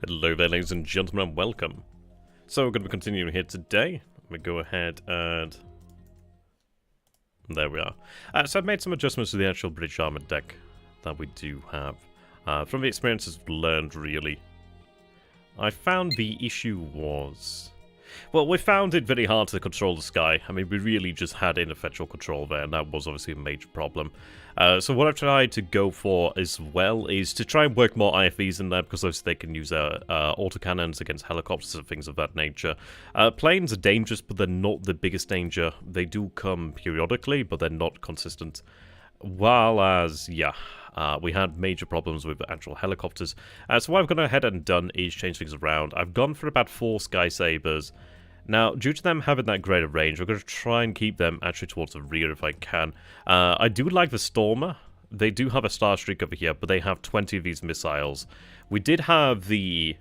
Hello there, ladies and gentlemen, and welcome. So we're going to be continuing here today. We go ahead and... there we are. So I've made some adjustments to the actual British Armored deck that we do have. From the experiences I've learned, really. I found the issue was... well, we found it very hard to control the sky. I mean, we really just had ineffectual control there, and that was obviously a major problem. So what I've tried to go for as well is to try and work more IFVs in there, because obviously they can use autocannons against helicopters and things of that nature. Planes are dangerous, but they're not the biggest danger. They do come periodically, but they're not consistent. While as, yeah, we had major problems with actual helicopters. So what I've gone ahead and done is change things around. I've gone for about 4 Sky Sabers. Now, due to them having that greater range, I'm going to try and keep them actually towards the rear if I can. I do like the Stormer. They do have a Star Streak over here, but they have 20 of these missiles. We did have the...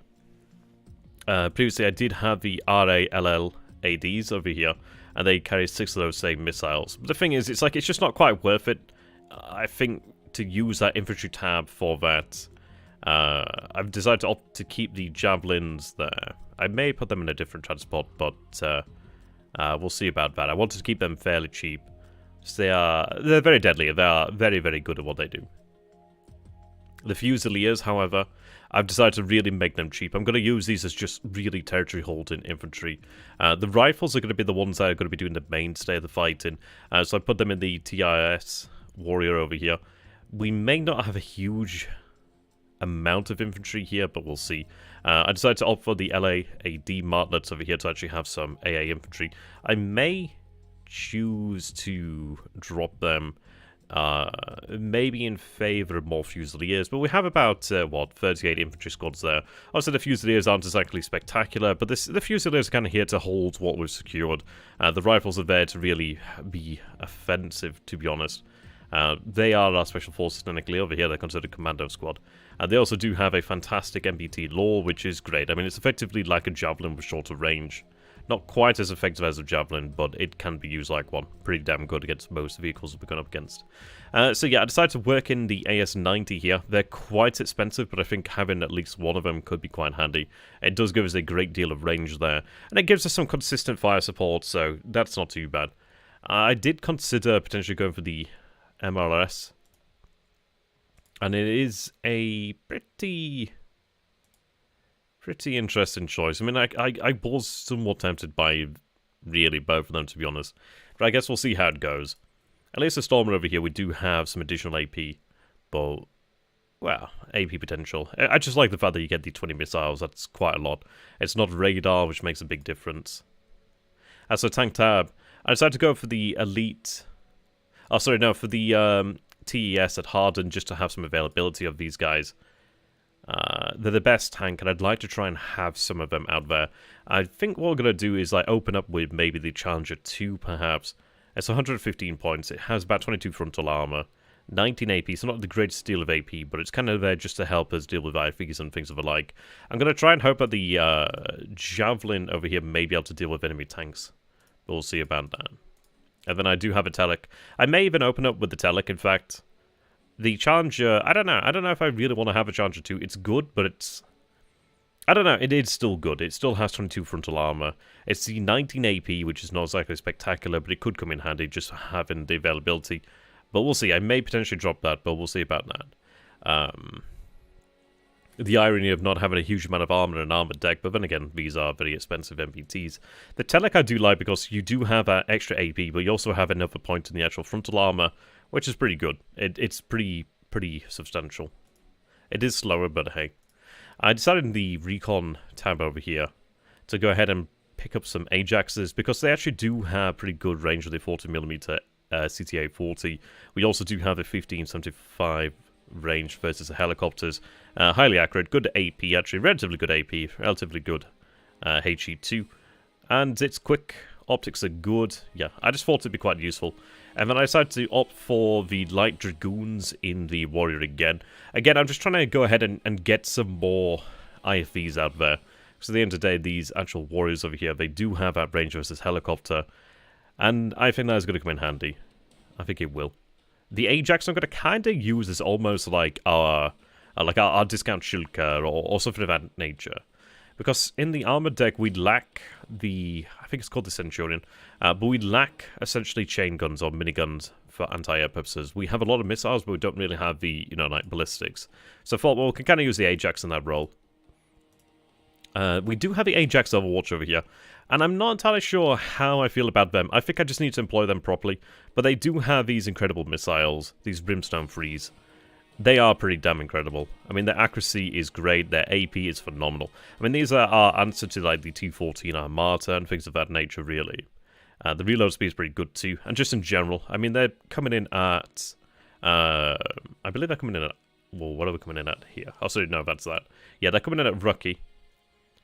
previously, I did have the RALL ADs over here, and they carry 6 of those same missiles. But the thing is, it's just not quite worth it. I think to use that infantry tab for that, I've decided to opt to keep the javelins there. I may put them in a different transport, but we'll see about that. I wanted to keep them fairly cheap. So they're very deadly. They are very, very good at what they do. The Fusiliers, however, I've decided to really make them cheap. I'm going to use these as just really territory-holding infantry. The rifles are going to be the ones that are going to be doing the mainstay of the fighting. So I put them in the TIS Warrior over here. We may not have a huge amount of infantry here, but we'll see. I decided to opt for the LAAD Martlets over here to actually have some AA infantry. I may choose to drop them maybe in favour of more Fusiliers, but we have about, 38 infantry squads there. Also, the Fusiliers aren't exactly spectacular, but the Fusiliers are kind of here to hold what we've secured. The rifles are there to really be offensive, to be honest. They are our special forces technically. Over here they're considered commando squad. They also do have a fantastic MBT lore, which is great. I mean, it's effectively like a javelin with shorter range. Not quite as effective as a javelin, but it can be used like one. Pretty damn good against most vehicles we're going up against. So yeah, I decided to work in the AS-90 here. They're quite expensive, but I think having at least one of them could be quite handy. It does give us a great deal of range there, and it gives us some consistent fire support, so that's not too bad. I did consider potentially going for the MRS, and it is a pretty interesting choice. I mean, I was somewhat tempted by really both of them, to be honest, but I guess we'll see how it goes. At least the Stormer over here, we do have some additional AP, but, well, AP potential. I just like the fact that you get the 20 missiles. That's quite a lot. It's not radar, which makes a big difference. As for tank tab, I decided to go for the elite... oh, sorry, no, for the TES at Harden, just to have some availability of these guys. They're the best tank, and I'd like to try and have some of them out there. I think what we're going to do is like open up with maybe the Challenger 2, perhaps. It's 115 points. It has about 22 frontal armor, 19 AP, so not the greatest deal of AP, but it's kind of there just to help us deal with IFVs and things of the like. I'm going to try and hope that the Javelin over here may be able to deal with enemy tanks, but we'll see about that. And then I do have a Telek. I may even open up with the Telek, in fact. The Challenger, I don't know. I don't know if I really want to have a Challenger 2. It's good, but it's... I don't know. It is still good. It still has 22 frontal armor. It's the 19 AP, which is not exactly spectacular, but it could come in handy just having the availability. But we'll see. I may potentially drop that, but we'll see about that. The irony of not having a huge amount of armor in an armored deck, but then again, these are very expensive MPTs. The Telek I do like because you do have extra AP, but you also have another point in the actual frontal armor, which is pretty good. It's pretty substantial. It is slower, but hey. I decided in the Recon tab over here to go ahead and pick up some Ajaxes, because they actually do have pretty good range with the 40mm CTA 40. We also do have a 1575 range versus the helicopters. Highly accurate, good AP, actually, relatively good AP, relatively good HE2, and it's quick, optics are good. Yeah, I just thought it'd be quite useful. And then I decided to opt for the Light Dragoons in the Warrior again. Again, I'm just trying to go ahead and get some more IFVs out there, because at the end of the day, these actual Warriors over here, they do have that range versus helicopter, and I think that is going to come in handy. I think it will. The Ajax I'm going to kind of use as almost like our like our discount shulker or something of that nature. Because in the armored deck, we lack the, I think it's called the Centurion, but we lack essentially chain guns or miniguns for anti-air purposes. We have a lot of missiles, but we don't really have the, you know, like ballistics. So I thought, well, we can kind of use the Ajax in that role. We do have the Ajax Overwatch over here, and I'm not entirely sure how I feel about them. I think I just need to employ them properly, but they do have these incredible missiles, these Brimstone Freeze. They are pretty damn incredible. I mean, their accuracy is great, their AP is phenomenal. I mean, these are our answer to, like, the T-14 Armata and things of that nature, really. The reload speed is pretty good, too. And just in general, I mean, they're coming in at... I believe they're coming in at... Well, what are we coming in at here? Oh, sorry, no, that's that. Yeah, they're coming in at Rookie.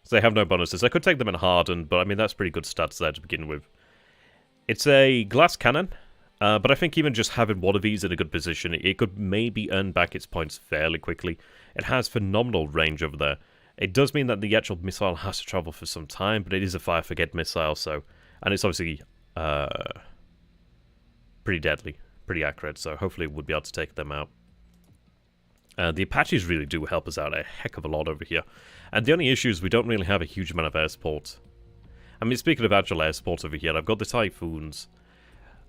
So they have no bonuses. I could take them in Hardened, but, I mean, that's pretty good stats there to begin with. It's a glass cannon. But I think even just having one of these in a good position, it could maybe earn back its points fairly quickly. It has phenomenal range over there. It does mean that the actual missile has to travel for some time, but it is a fire-forget missile, so... And it's obviously pretty deadly, pretty accurate, so hopefully we'll be able to take them out. The Apaches really do help us out a heck of a lot over here. And the only issue is we don't really have a huge amount of air support. I mean, speaking of actual air support over here, I've got the Typhoons.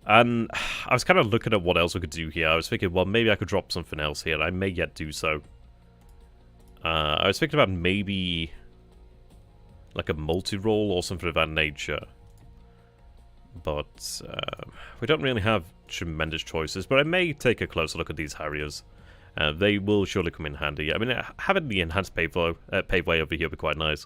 And I was kind of looking at what else we could do here. I was thinking, well, maybe I could drop something else here. I may yet do so. I was thinking about maybe like a multi-role or something of that nature. But we don't really have tremendous choices. But I may take a closer look at these Harriers. They will surely come in handy. I mean, having the enhanced paveway over here would be quite nice.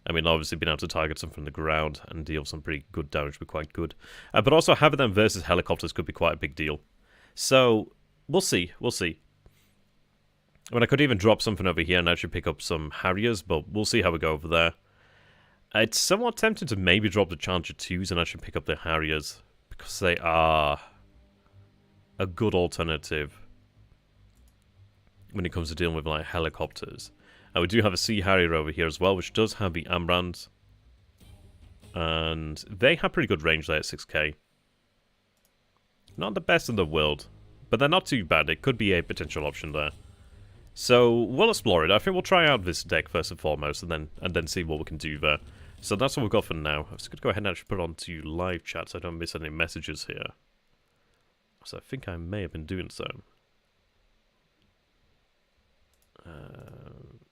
I mean, obviously being able to target them from the ground and deal some pretty good damage would be quite good. But also having them versus helicopters could be quite a big deal. So, we'll see, we'll see. I mean, I could even drop something over here and actually pick up some Harriers, but we'll see how we go over there. It's somewhat tempting to maybe drop the Challenger 2s and actually pick up the Harriers, because they are a good alternative when it comes to dealing with, like, helicopters. We do have a Sea Harrier over here as well, which does have the Ambrans. And they have pretty good range there at 6k. Not the best in the world, but they're not too bad. It could be a potential option there. So, we'll explore it. I think we'll try out this deck first and foremost, and then see what we can do there. So that's what we've got for now. I'm just going to go ahead and actually put it onto live chat so I don't miss any messages here. So I think I may have been doing so.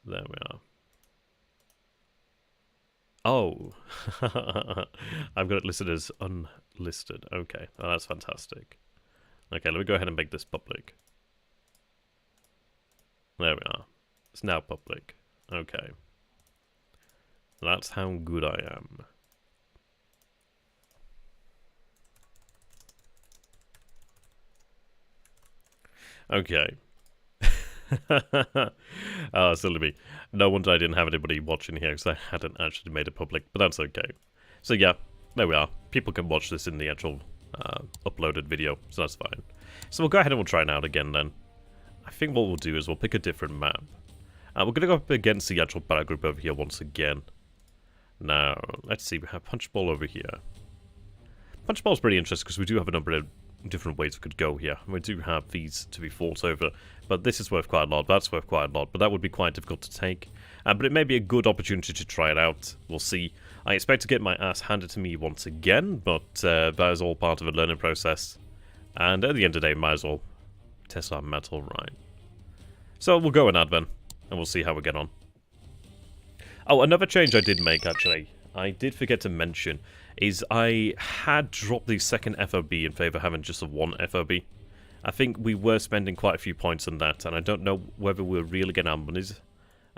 There we are. Oh, I've got it listed as unlisted. Okay, well, that's fantastic. Okay, let me go ahead and make this public. There we are. It's now public. Okay. That's how good I am. Okay. Oh, silly me. No wonder I didn't have anybody watching here because I hadn't actually made it public, but that's okay. So yeah, there we are. People can watch this in the actual uploaded video, so that's fine. So we'll go ahead and we'll try it out again then. I think what we'll do is we'll pick a different map. We're going to go up against the actual Battlegroup over here once again. Now, let's see, we have Punchball over here. Punchball's pretty interesting because we do have a number of different ways we could go here. We do have these to be fought over, but this is worth quite a lot, that's worth quite a lot, but that would be quite difficult to take. But it may be a good opportunity to try it out. We'll see. I expect to get my ass handed to me once again, but that is all part of a learning process. And at the end of the day, might as well test our metal, right? So we'll go in Advent, and we'll see how we get on. Oh, another change I did make, actually, I did forget to mention, is I had dropped the second FOB in favour of having just a one FOB. I think we were spending quite a few points on that, and I don't know whether we're really getting our monies.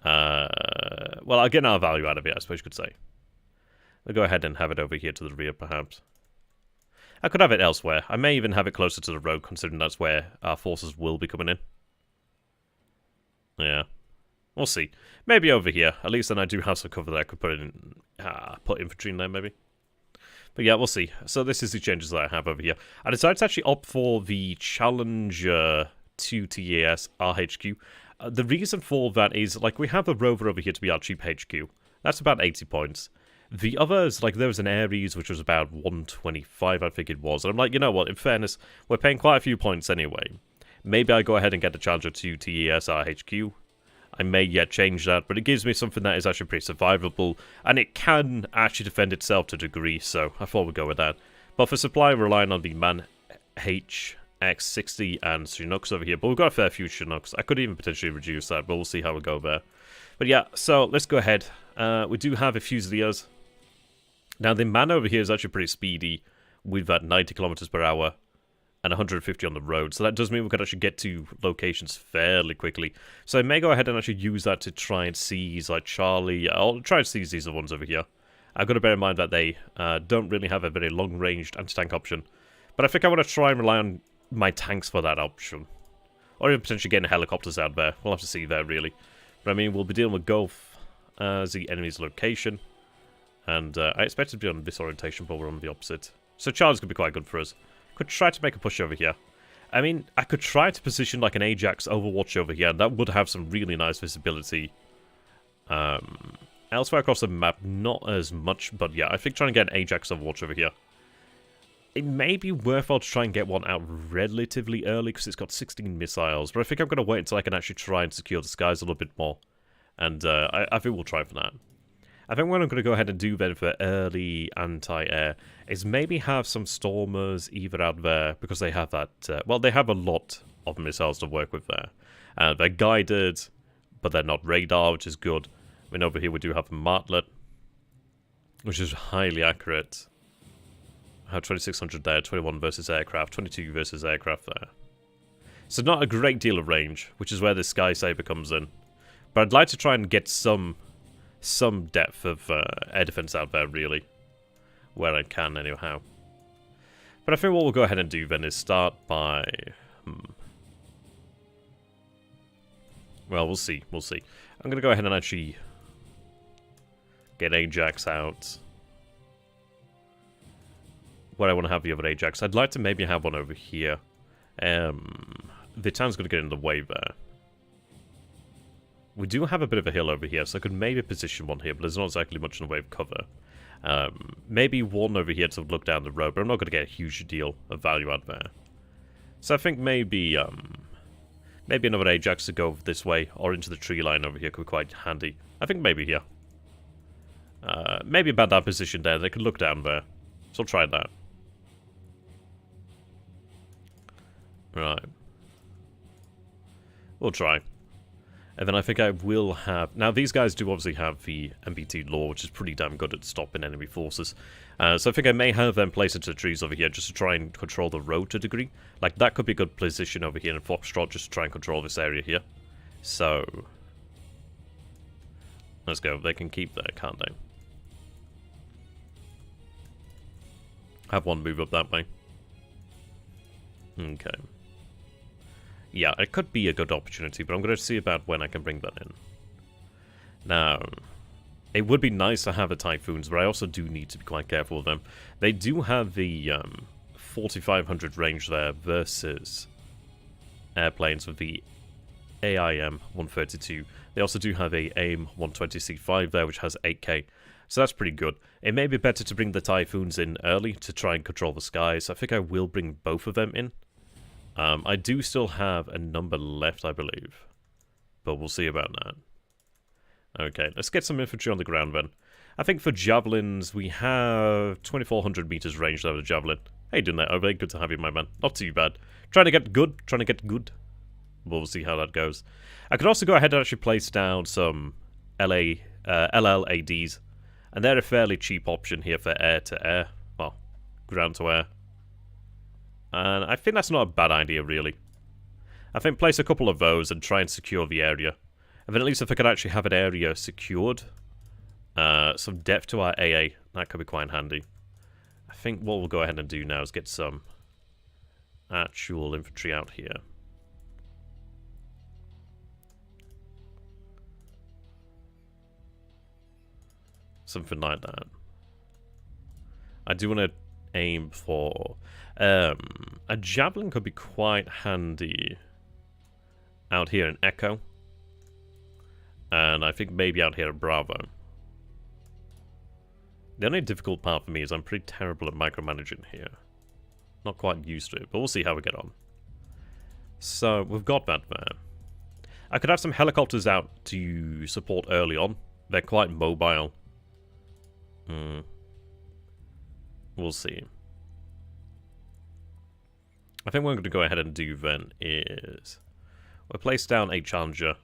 Well, I'll get our value out of it, I suppose you could say. We'll go ahead and have it over here to the rear, perhaps. I could have it elsewhere. I may even have it closer to the road, considering that's where our forces will be coming in. Yeah. We'll see. Maybe over here. At least then I do have some cover there. I could put in, put infantry in there, maybe. But yeah, we'll see. So this is the changes that I have over here. I decided to actually opt for the Challenger 2 TAS RHQ. The reason for that is, like, we have the Rover over here to be our cheap HQ. That's about 80 points. The others, like, there was an Ares, which was about 125, I think it was. And I'm like, you know what, in fairness, we're paying quite a few points anyway. Maybe I go ahead and get the Challenger 2 TAS RHQ. I may yet change that, but it gives me something that is actually pretty survivable, and it can actually defend itself to a degree, so I thought we'd go with that. But for supply, we're relying on the Man HX60 and Chinooks over here, but we've got a fair few Chinooks. I could even potentially reduce that, but we'll see how we go there. But yeah, so let's go ahead. We do have a Fusiliers. Now, the Man over here is actually pretty speedy, with that 90 kilometers per hour and 150 on the road, so that does mean we could actually get to locations fairly quickly. So I may go ahead and actually use that to try and seize, like, Charlie. I'll try and seize these other ones over here. I've got to bear in mind that they don't really have a very long-ranged anti-tank option, but I think I want to try and rely on my tanks for that option. Or even potentially getting helicopters out there. We'll have to see there, really. But I mean, we'll be dealing with Gulf as the enemy's location, and I expect it to be on this orientation, but we're on the opposite. So Charlie's going to be quite good for us. Could try to make a push over here. I mean, I could try to position like an Ajax Overwatch over here, and that would have some really nice visibility. Elsewhere across the map, not as much, but yeah, I think trying to get an Ajax Overwatch over here. It may be worthwhile to try and get one out relatively early, because it's got 16 missiles, but I think I'm going to wait until I can actually try and secure the skies a little bit more. And I think we'll try for that. I think what I'm going to go ahead and do then for early anti-air is maybe have some Stormers either out there, because they have that, well, they have a lot of missiles to work with there. They're guided, but they're not radar, which is good. I mean, over here we do have a Martlet, which is highly accurate. I have 2600 there, 21 versus aircraft, 22 versus aircraft there. So not a great deal of range, which is where the Sky Saber comes in. But I'd like to try and get some depth of air defense out there, really. Where I can, anyhow. But I think what we'll go ahead and do then is start by... Well, we'll see, we'll see. I'm going to go ahead and actually get Ajax out. Where I want to have the other Ajax. I'd like to maybe have one over here. The town's going to get in the way there. We do have a bit of a hill over here, so I could maybe position one here, but there's not exactly much in the way of cover. Maybe one over here to look down the road, but I'm not going to get a huge deal of value out there. So I think maybe maybe another Ajax to go this way, or into the tree line over here could be quite handy. I think maybe here. Maybe about that position there, they could look down there. So I'll try that. Right. We'll try. And then I think I will have... Now, these guys do obviously have the MBT law, which is pretty damn good at stopping enemy forces. So I think I may have them place into the trees over here just to try and control the road to a degree. Like, that could be a good position over here in Foxtrot just to try and control this area here. So... let's go. They can keep there, can't they? Have one move up that way. Okay. Yeah, it could be a good opportunity, but I'm going to see about when I can bring that in. Now, it would be nice to have the Typhoons, but I also do need to be quite careful with them. They do have the 4500 range there versus airplanes with the AIM 132. They also do have a AIM 120C5 there, which has 8k. So that's pretty good. It may be better to bring the Typhoons in early to try and control the skies. I think I will bring both of them in. I do still have a number left, I believe. But we'll see about that. Okay, let's get some infantry on the ground then. I think for javelins, we have 2400 meters range there with a javelin. How you doing there, Ove? Good to have you, my man. Not too bad. Trying to get good. We'll see how that goes. I could also go ahead and actually place down some LLADs. And they're a fairly cheap option here for air-to-air. Well, ground-to-air. And I think that's not a bad idea, really. I think place a couple of those and try and secure the area. And then at least if I could actually have an area secured, some depth to our AA, that could be quite handy. I think what we'll go ahead and do now is get some actual infantry out here. Something like that. I do want to aim for... a javelin could be quite handy out here in Echo. And I think maybe out here at Bravo. The only difficult part for me is I'm pretty terrible at micromanaging here. Not quite used to it, but we'll see how we get on. So, we've got that there. I could have some helicopters out to support early on. They're quite mobile. We'll see. I think what I'm going to go ahead and do then is we'll place down a Challenger.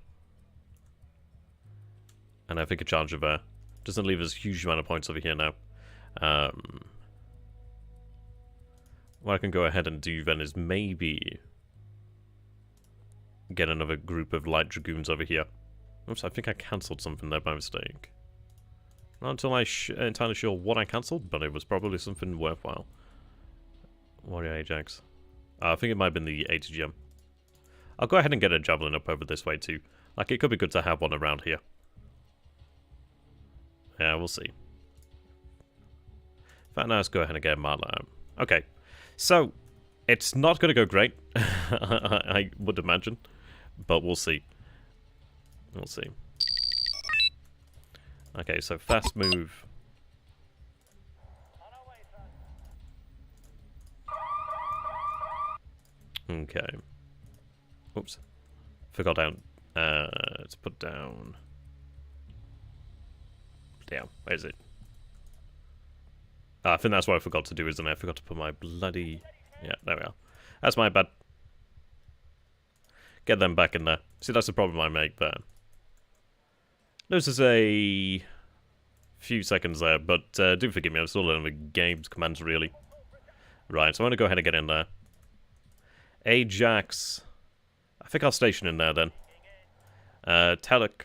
And I think a Challenger there. Doesn't leave us a huge amount of points over here now. What I can go ahead and do then is maybe get another group of light dragoons over here. Oops, I think I cancelled something there by mistake. Not until I'm entirely sure what I cancelled, but it was probably something worthwhile. Warrior Ajax. I think it might have been the ATGM. I'll go ahead and get a Javelin up over this way too. Like, it could be good to have one around here. Yeah, we'll see. In fact, now let's go ahead and get a Marla. Okay, so it's not going to go great, I would imagine, but we'll see. We'll see. Okay, so fast move. Okay. Oops. Forgot down. Let's put down. Damn, where is it? I think that's what I forgot to do, isn't it? I forgot to put my bloody... Yeah, there we are. That's my bad. Get them back in there. See, that's the problem I make there. Loses a few seconds there, but do forgive me, I'm still learning the game's commands, really. Right, so I'm going to go ahead and get in there. Ajax. I think I'll station in there, then. Telek.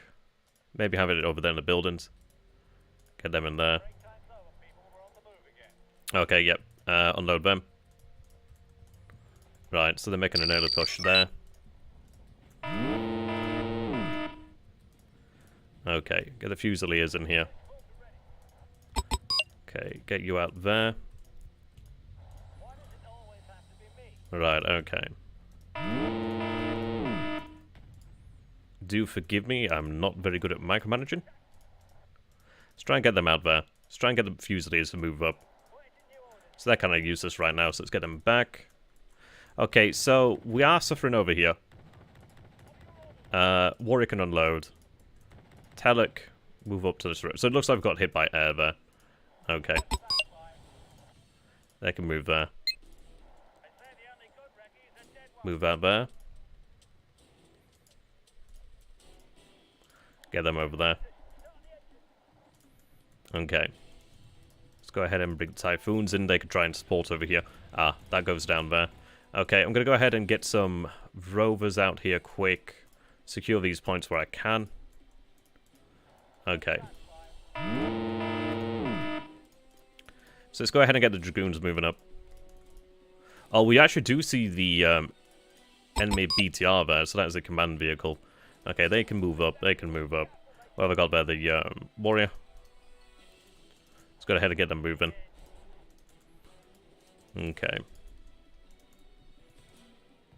Maybe have it over there in the buildings. Get them in there. Okay, yep. Unload them. Right, so they're making an early push there. Okay, get the Fusiliers in here. Okay, get you out there. Right, okay. Do forgive me, I'm not very good at micromanaging. Let's try and get them out there. Let's try and get the Fusiliers to move up. So they're kind of useless right now, so let's get them back. Okay, so we are suffering over here. Warrior can unload. Telek, move up to this road. So it looks like I've got hit by air there. Okay. They can move there. Move out there. Get them over there. Okay. Let's go ahead and bring Typhoons in. They could try and support over here. Ah, that goes down there. Okay, I'm going to go ahead and get some rovers out here quick. Secure these points where I can. Okay. So let's go ahead and get the Dragoons moving up. Oh, we actually do see the enemy BTR there, so that is a command vehicle. Okay, they can move up. They can move up. What have I got there? The Warrior. Let's go ahead and get them moving. Okay.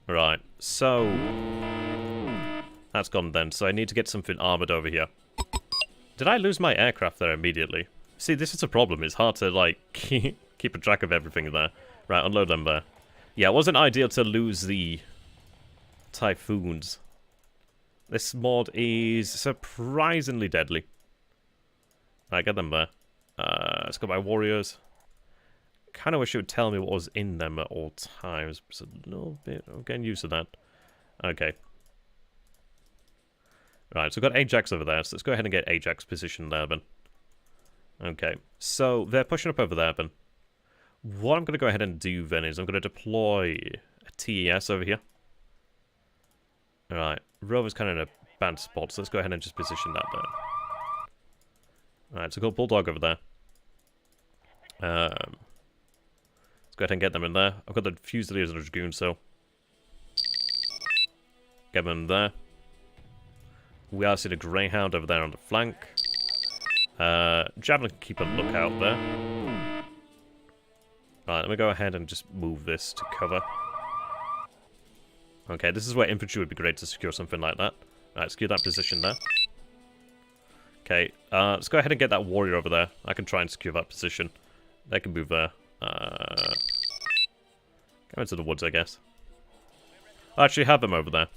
Right, so that's gone then. So I need to get something armored over here. Did I lose my aircraft there immediately? See, this is a problem. It's hard to, like, keep a track of everything there. Right, unload them there. Yeah, it wasn't ideal to lose the Typhoons. This mod is surprisingly deadly. Right, get them there. Let's go by Warriors. Kind of wish it would tell me what was in them at all times. It's a little bit... I'm getting used to that. Okay. Right, so we've got Ajax over there. So let's go ahead and get Ajax positioned there, then. Okay. So they're pushing up over there, then. What I'm going to go ahead and do, then, is I'm going to deploy a TES over here. Alright. Rover's kind of in a bad spot, so let's go ahead and just position that there. Alright, so got Bulldog over there. Let's go ahead and get them in there. I've got the Fusiliers and the Dragoons, so... Get them in there. We are seeing a Greyhound over there on the flank. Javelin can keep a lookout there. Right, let me go ahead and just move this to cover. Okay, this is where infantry would be great to secure something like that. Right, secure that position there. Okay, let's go ahead and get that warrior over there. I can try and secure that position. They can move there. Go into the woods, I guess. I actually have them over there.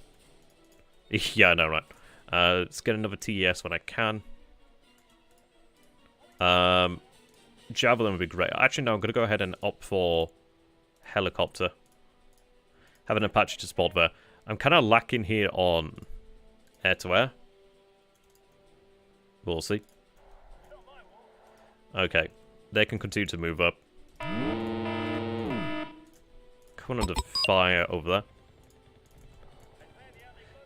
Yeah, I know, right. Let's get another TES when I can. Javelin would be great. Actually, no, I'm going to go ahead and opt for helicopter. Have an Apache to support there. I'm kind of lacking here on air-to-air. We'll see. Okay. They can continue to move up. Coming under fire over there.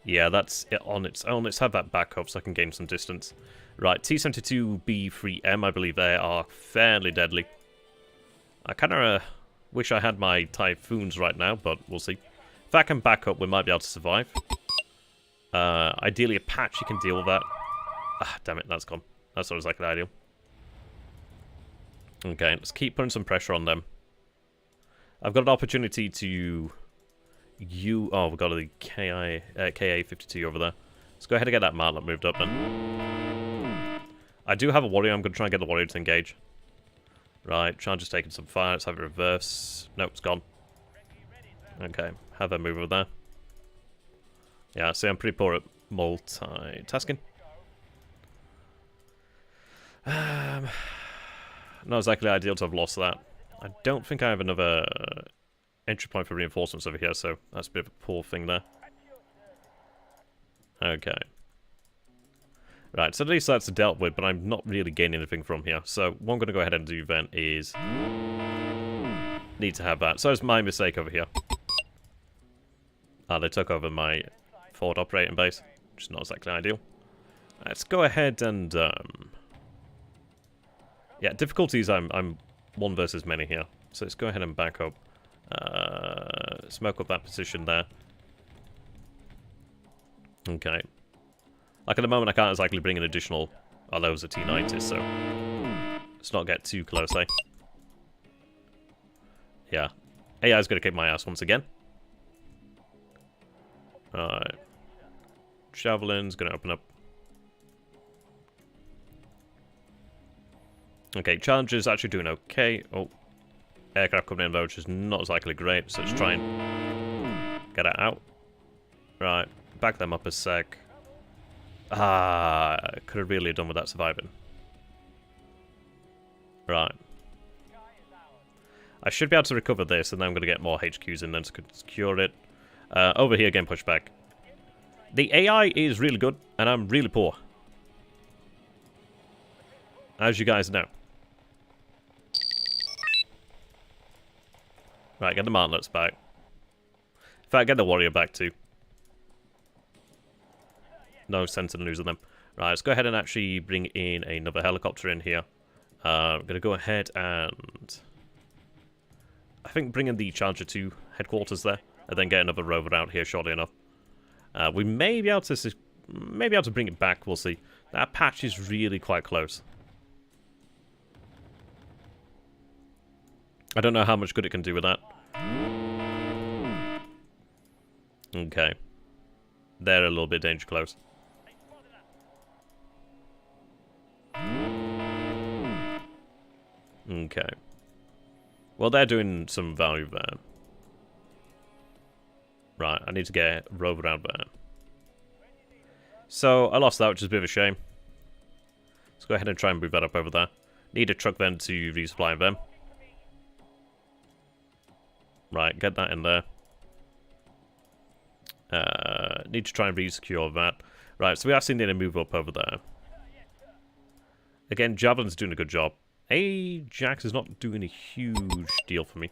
Yeah, that's it on its own. Let's have that back up so I can gain some distance. Right, T-72B3M, I believe they are fairly deadly. I kind of wish I had my Typhoons right now, but we'll see. If I can back up, we might be able to survive. Ideally, Apache can deal with that. Ah, damn it, that's gone. That's not exactly ideal. Okay, let's keep putting some pressure on them. I've got an opportunity to... Oh, we've got the KA-52 over there. Let's go ahead and get that Martlet moved up then. I do have a warrior. I'm going to try and get the warrior to engage. Right, Charger's taking some fire. Let's have it reverse. Nope, it's gone. Okay, have her move over there. Yeah, see, I'm pretty poor at multitasking. Not exactly ideal to have lost that. I don't think I have another entry point for reinforcements over here, so that's a bit of a poor thing there. Okay. Right, so at least that's dealt with, but I'm not really gaining anything from here. So what I'm going to go ahead and do then is... need to have that. So it's my mistake over here. They took over my forward operating base, which is not exactly ideal. Let's go ahead and... yeah, difficulties, I'm one versus many here. So let's go ahead and back up. Smoke up that position there. Okay. Like at the moment I can't exactly bring an additional... Oh, those are T-90s, so... let's not get too close, eh? Yeah. AI's gonna kick my ass once again. Alright. Javelin's gonna open up. Okay, Challenger's actually doing okay. Oh. Aircraft coming in though, which is not exactly great, so let's try and get it out. Right, back them up a sec. Ah, could have really done with that surviving. Right. I should be able to recover this, and then I'm going to get more HQs in then to secure it. Over here, getting pushed back. The AI is really good, and I'm really poor. As you guys know. Right, get the Martlets back. In fact, get the Warrior back too. No sense in losing them. Right, let's go ahead and actually bring in another helicopter in here. I'm going to go ahead and... I think bring in the Charger 2 headquarters there, and then get another rover out here shortly enough. We may be able to bring it back, we'll see. That patch is really quite close. I don't know how much good it can do with that. Okay. They're a little bit danger close. Okay. Well, they're doing some value there. Right, I need to get a rover out there. So, I lost that, which is a bit of a shame. Let's go ahead and try and move that up over there. Need a truck then to resupply them. Right, get that in there. Need to try and re-secure that. Right, so we are seeing a move up over there. Again, Javelin's doing a good job. Ajax is not doing a huge deal for me.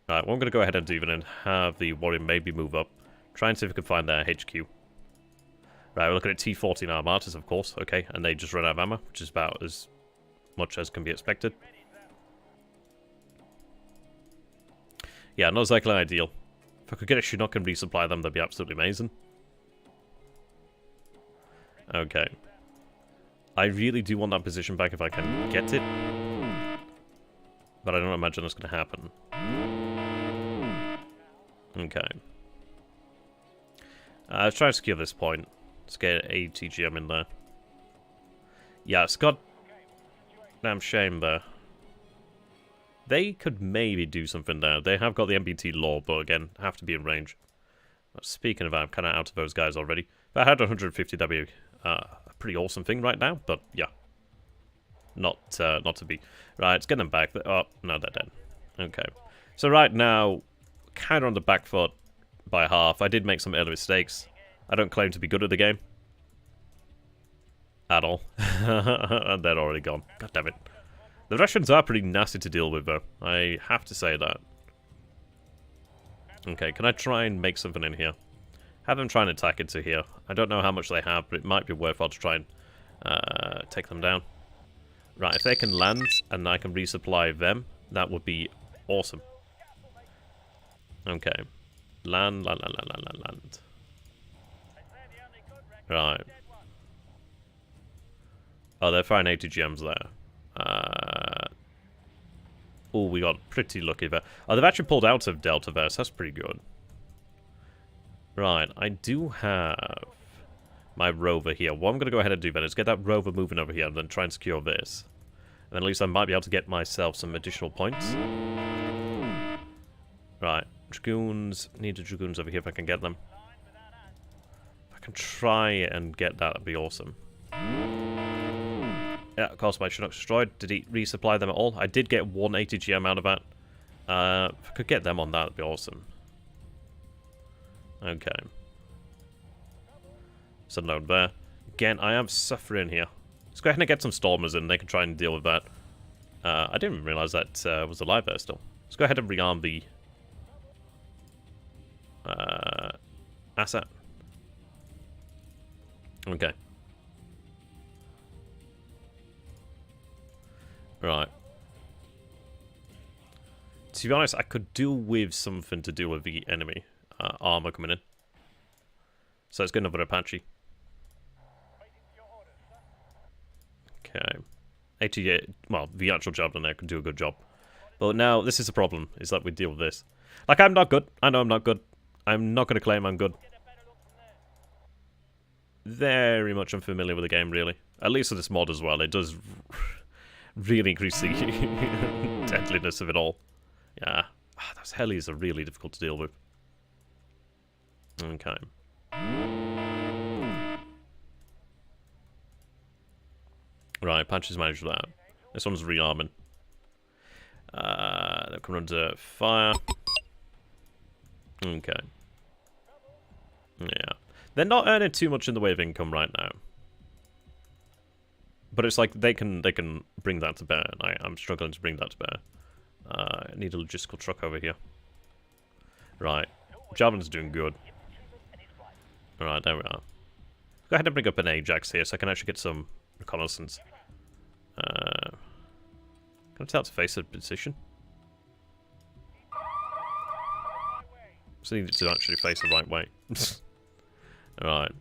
Right, what I'm going to go ahead and do then and have the Warrior maybe move up. Try and see if we can find their HQ. Right, we're looking at T-14 Armatas, of course. Okay, and they just run out of ammo, which is about as much as can be expected. Yeah, not exactly ideal. If I could get a Chinook and resupply them, that'd be absolutely amazing. Okay. I really do want that position back if I can get it. But I don't imagine that's going to happen. Okay. Let's try to secure this point. Let's get ATGM in there. Yeah, it's got... damn shame there. They could maybe do something there. They have got the MBT law, but again, have to be in range. Speaking of, I'm kind of out of those guys already. If I had 150, that'd be a pretty awesome thing right now, but yeah. Not to be. Right, let's get them back. Oh, no, they're dead. Okay. So right now, kind of on the back foot by half. I did make some early mistakes. I don't claim to be good at the game. At all. And they're already gone. God damn it. The Russians are pretty nasty to deal with, though. I have to say that. Okay, can I try and make something in here? Have them try and attack into here. I don't know how much they have, but it might be worthwhile to try and take them down. Right, if they can land and I can resupply them, that would be awesome. Okay. Land. Right. Oh, they're firing 80 gems there. Oh, we got pretty lucky there. Oh, they've actually pulled out of Delta there, so that's pretty good. Right, I do have my rover here. What I'm going to go ahead and do then is get that rover moving over here and then try and secure this. And then at least I might be able to get myself some additional points. Right, Dragoons. Need the Dragoons over here if I can get them. If I can try and get that, that'd be awesome. Yeah, of course, my Chinook's destroyed. Did he resupply them at all? I did get 180 GM out of that. If I could get them on that, that'd be awesome. Okay. So load there. Again, I am suffering here. Let's go ahead and get some Stormers in. They can try and deal with that. I didn't even realize that was alive there still. Let's go ahead and rearm the asset. Okay. Right. To be honest, I could do with something to do with the enemy armor coming in. So let's get another Apache. Okay. 88. Well, the actual job on there could do a good job. But now, this is the problem, is that we deal with this. Like, I'm not good. I know I'm not good. I'm not going to claim I'm good. Very much unfamiliar with the game, really. At least with this mod as well. It does really increase the deadliness of it all. Yeah. Those helis are really difficult to deal with. Okay. Right, Apache's managed that. This one's rearming. They're coming under fire. Okay. Yeah. They're not earning too much in the way of income right now. But it's like they can bring that to bear, and I'm struggling to bring that to bear. I need a logistical truck over here. Right. Javelin's doing good. Alright, there we are. Go ahead and bring up an Ajax here so I can actually get some reconnaissance. Can I tell it to face a position? So I need it to actually face the right way. Alright.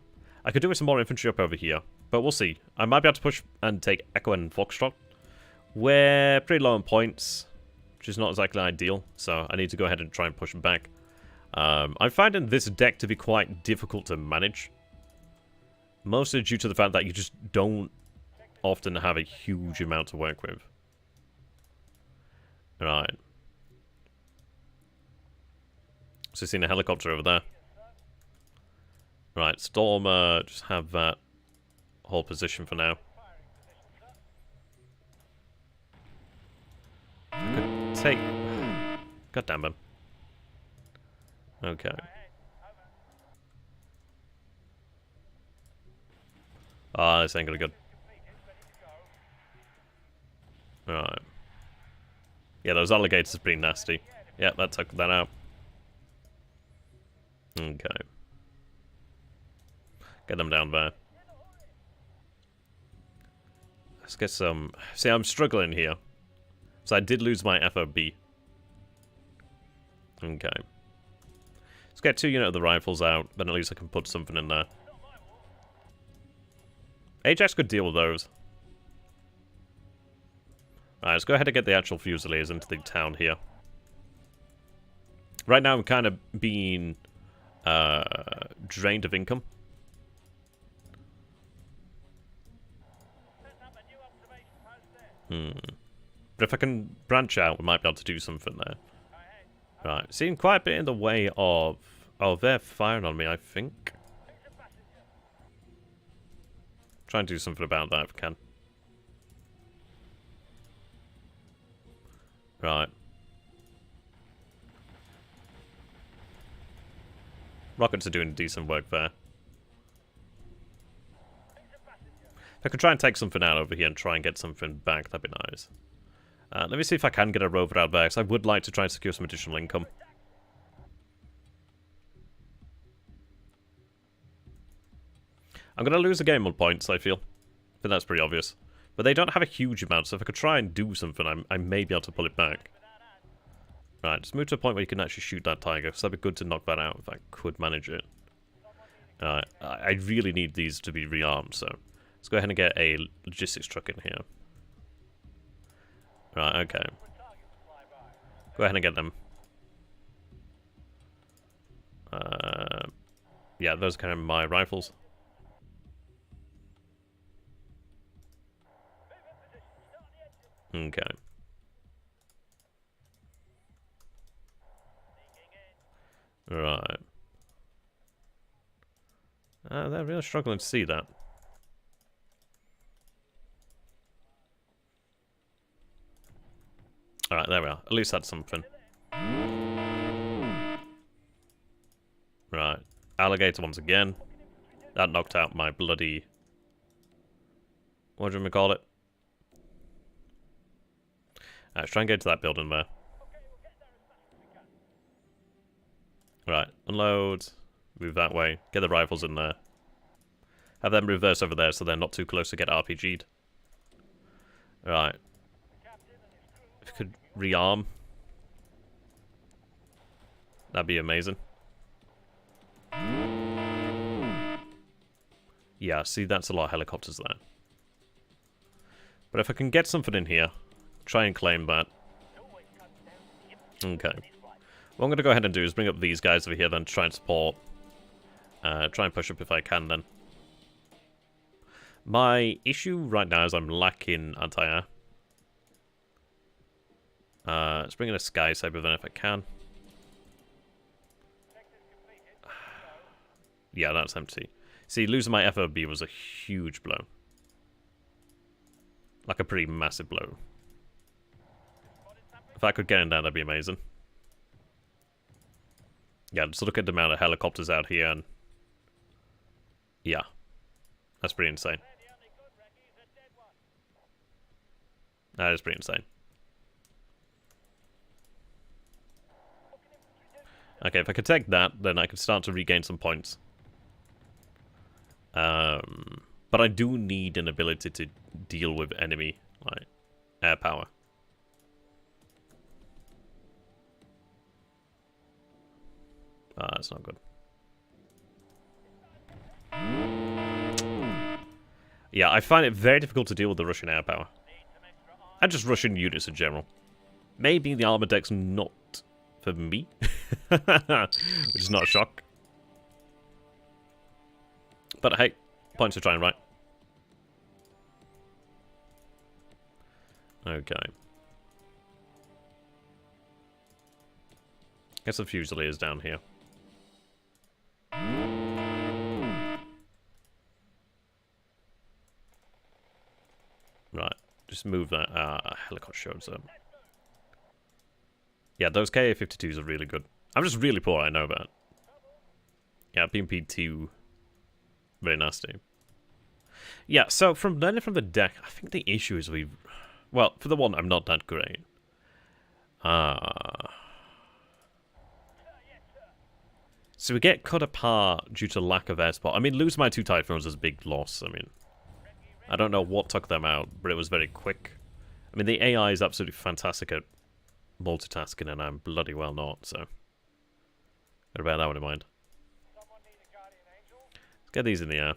I could do with some more infantry up over here, but we'll see. I might be able to push and take Echo and Foxtrot. We're pretty low on points, which is not exactly ideal, so I need to go ahead and try and push back. I'm finding this deck to be quite difficult to manage. Mostly due to the fact that you just don't often have a huge amount to work with. Right. So seeing a helicopter over there. Right, Stormer, just have that whole position for now. I could take... God damn him. Okay. Ah, this ain't gonna be good. Alright. Yeah, those alligators are pretty nasty. Yeah, that took that out. Okay. Get them down there. Let's get some... See, I'm struggling here. So I did lose my FOB. Okay. Let's get 2 units of the rifles out, then at least I can put something in there. Ajax could deal with those. Alright, let's go ahead and get the actual Fusiliers into the town here. Right now I'm kind of being drained of income. But if I can branch out, we might be able to do something there. Right, seeing quite a bit in the way of Oh, they're firing on me, I think. Try and do something about that if I can. Right. Rockets are doing decent work there. If I could try and take something out over here and try and get something back, that'd be nice. Let me see if I can get a rover out there, because I would like to try and secure some additional income. I'm going to lose the game on points, I feel. But that's pretty obvious. But they don't have a huge amount, so if I could try and do something, I may be able to pull it back. Right, just move to a point where you can actually shoot that tiger, because that'd be good to knock that out if I could manage it. I really need these to be rearmed, so let's go ahead and get a logistics truck in here. Right, okay. Go ahead and get them. Yeah, those are kind of my rifles. Okay. Right. They're really struggling to see that. Alright, there we are. At least that's something. Right. Alligator once again. That knocked out my bloody... what do we call it? Let's try and get to that building there. Right, unload. Move that way. Get the rifles in there. Have them reverse over there so they're not too close to get RPG'd. Right. If you could rearm. That'd be amazing. Yeah, see, that's a lot of helicopters there. But if I can get something in here, try and claim that. Okay. What I'm going to go ahead and do is bring up these guys over here, then try and support. Try and push up if I can, then. My issue right now is I'm lacking anti-air. Let's bring in a Sky Saber then if I can. Yeah, that's empty. See, losing my FOB was a huge blow. Like a pretty massive blow. If I could get in there, that'd be amazing. Yeah, just look at the amount of helicopters out here and... yeah. That's pretty insane. That is pretty insane. Okay, if I could take that, then I could start to regain some points. But I do need an ability to deal with enemy, like, air power. That's not good. Yeah, I find it very difficult to deal with the Russian air power. And just Russian units in general. Maybe the armor deck's not for me. Which is not a shock. But hey, points for trying right. Okay. Get some Fusiliers down here. Right, just move that. Helicopter shows up. Yeah, those KA-52s are really good. I'm just really poor, I know that. Yeah, PMP-2. Very nasty. Yeah, so from learning from the deck, I think the issue is we... well, for the one, I'm not that great. So we get cut apart due to lack of air support. I mean, lose my 2 Typhoons is a big loss. I mean, I don't know what took them out, but it was very quick. I mean, the AI is absolutely fantastic at multitasking, and I'm bloody well not, so... gotta bear that one in mind. Let's get these in the air.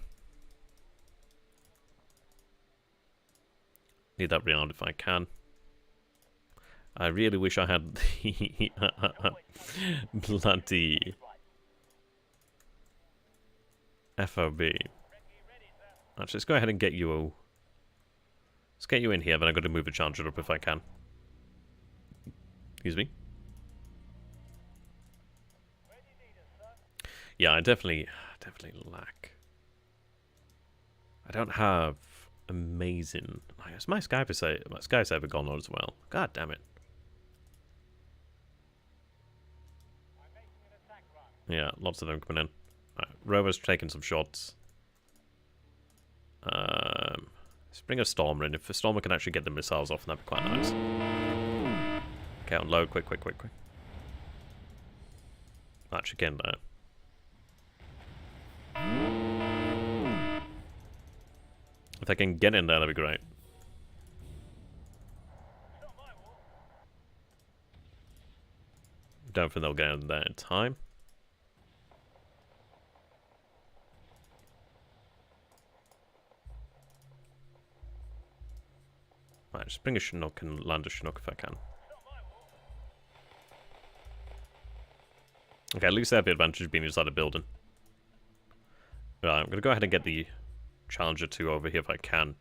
Need that rearmed if I can. I really wish I had the bloody FOB. Actually, let's go ahead and get you. Let's get you in here, then I'm going to move the Charger up if I can. Excuse me. Yeah, I definitely lack. I don't have amazing. Has my Skype ever gone on as well? God damn it. Yeah, lots of them coming in. Right, Rover's taking some shots. Let's bring a Stormer in. If a Stormer can actually get the missiles off, that'd be quite nice. Okay, unload, quick. Actually, get in there. If I can get in there, that'd be great. Don't think they'll get in there in time. Right, just bring a Chinook and land a Chinook if I can. Okay, at least they have the advantage of being inside the building. Right, I'm going to go ahead and get the Challenger 2 over here if I can.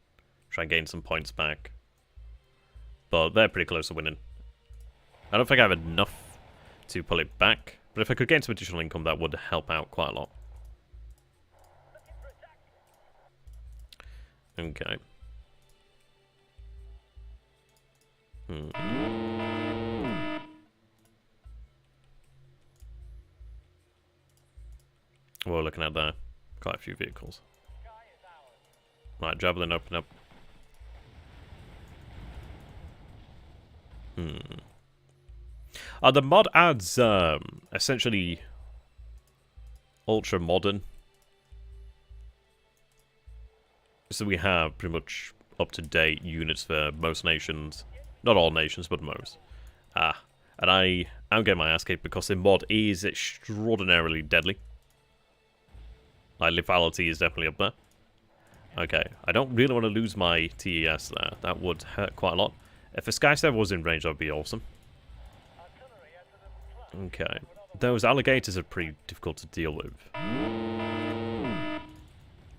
Try and gain some points back. But they're pretty close to winning. I don't think I have enough to pull it back. But if I could gain some additional income, that would help out quite a lot. Okay. We're looking at there. Quite a few vehicles. Right, Javelin, open up. The mod adds essentially ultra modern. So we have pretty much up-to-date units for most nations. Not all nations, but most. And I'm getting my ass kicked because the mod is extraordinarily deadly. Like, lethality is definitely up there. Okay, I don't really want to lose my TES there. That would hurt quite a lot. If a Skysaver was in range, that would be awesome. Okay. Those alligators are pretty difficult to deal with.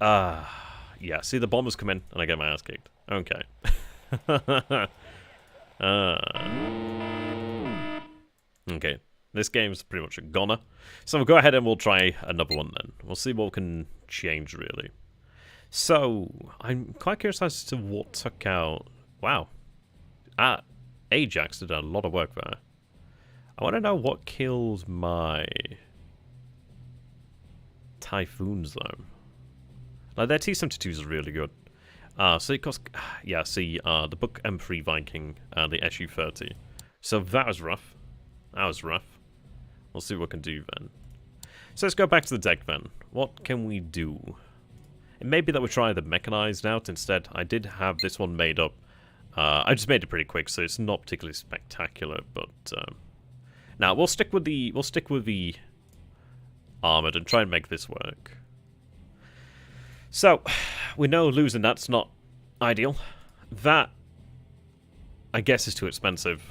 Yeah, see the bombers come in and I get my ass kicked. Okay. Okay. This game's pretty much a goner. So we'll go ahead and we'll try another one then. We'll see what can change, really. So, I'm quite curious as to what took out... Wow. Ajax did a lot of work there. I want to know what kills my... Typhoons, though. Like, their T-72s are really good. So it costs... Yeah, see, the Book M3 Viking and the SU-30. So that was rough. That was rough. We'll see what we can do then. So let's go back to the deck then. What can we do? It may be that we try the mechanized out instead. I did have this one made up. I just made it pretty quick, so it's not particularly spectacular. But now we'll stick with the armored and try and make this work. So we know losing that's not ideal. That I guess is too expensive.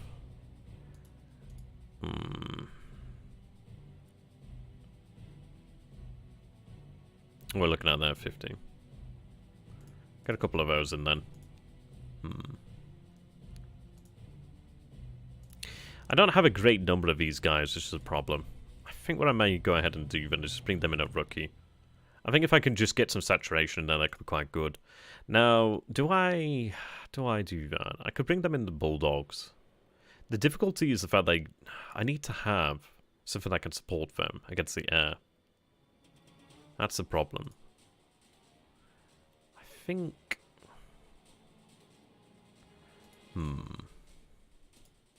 We're looking at that 50. Got a couple of those in then. I don't have a great number of these guys, which is a problem. I think what I may go ahead and do then is just bring them in at rookie. I think if I can just get some saturation, then that could be quite good. Now, do I do that? I could bring them in the Bulldogs. The difficulty is the fact that I need to have something that can support them against the air. That's the problem. I think...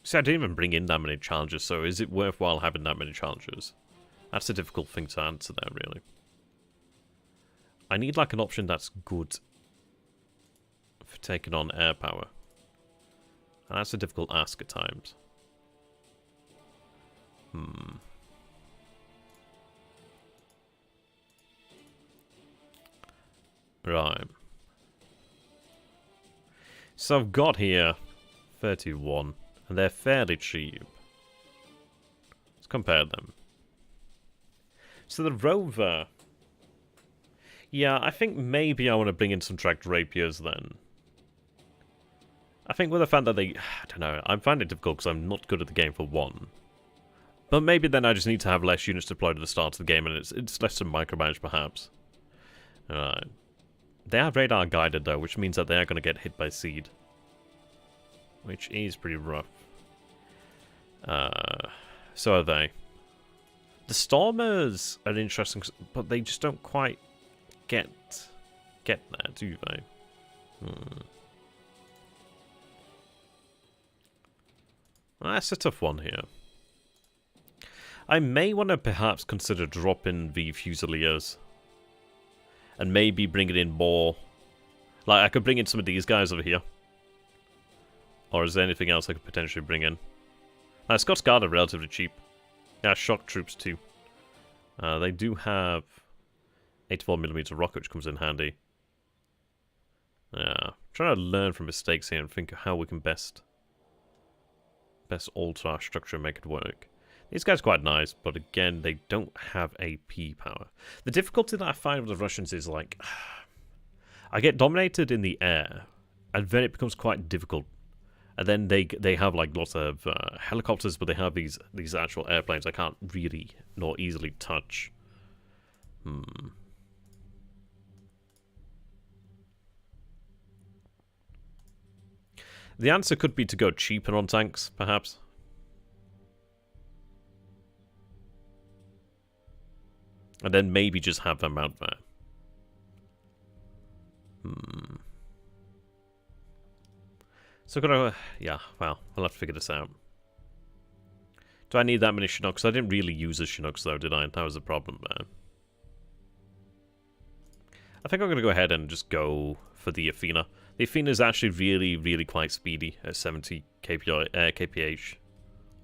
See, I didn't even bring in that many challenges, so is it worthwhile having that many challenges? That's a difficult thing to answer there, really. I need, like, an option that's good for taking on air power. And that's a difficult ask at times. Right. So I've got here 31, and they're fairly cheap. Let's compare them. So the Rover... Yeah, I think maybe I want to bring in some tracked rapiers then. I think with the fact that they... I don't know, I find it difficult because I'm not good at the game for one. But maybe then I just need to have less units deployed at the start of the game, and it's less to micromanage, perhaps. Alright. They are radar guided, though, which means that they are going to get hit by seed. Which is pretty rough. So are they. The Stormers are interesting, but they just don't quite get there, do they? Well, that's a tough one here. I may want to perhaps consider dropping the Fusiliers. And maybe bringing in more... Like, I could bring in some of these guys over here. Or is there anything else I could potentially bring in? Scots Guard are relatively cheap. Yeah, shock troops too. They do have 84mm rocket, which comes in handy. Yeah, trying to learn from mistakes here and think of how we can best alter our structure and make it work. These guys are quite nice, but again, they don't have AP power. The difficulty that I find with the Russians is, like, I get dominated in the air, and then it becomes quite difficult. And then they have, like, lots of helicopters, but they have these actual airplanes I can't really nor easily touch. The answer could be to go cheaper on tanks, perhaps. And then maybe just have them out there. So yeah, well, I'll have to figure this out. Do I need that many Chinooks? I didn't really use the Chinooks though, did I? That was the problem there. I think I'm going to go ahead and just go for the Athena. The Athena is actually really, really quite speedy at 70 kph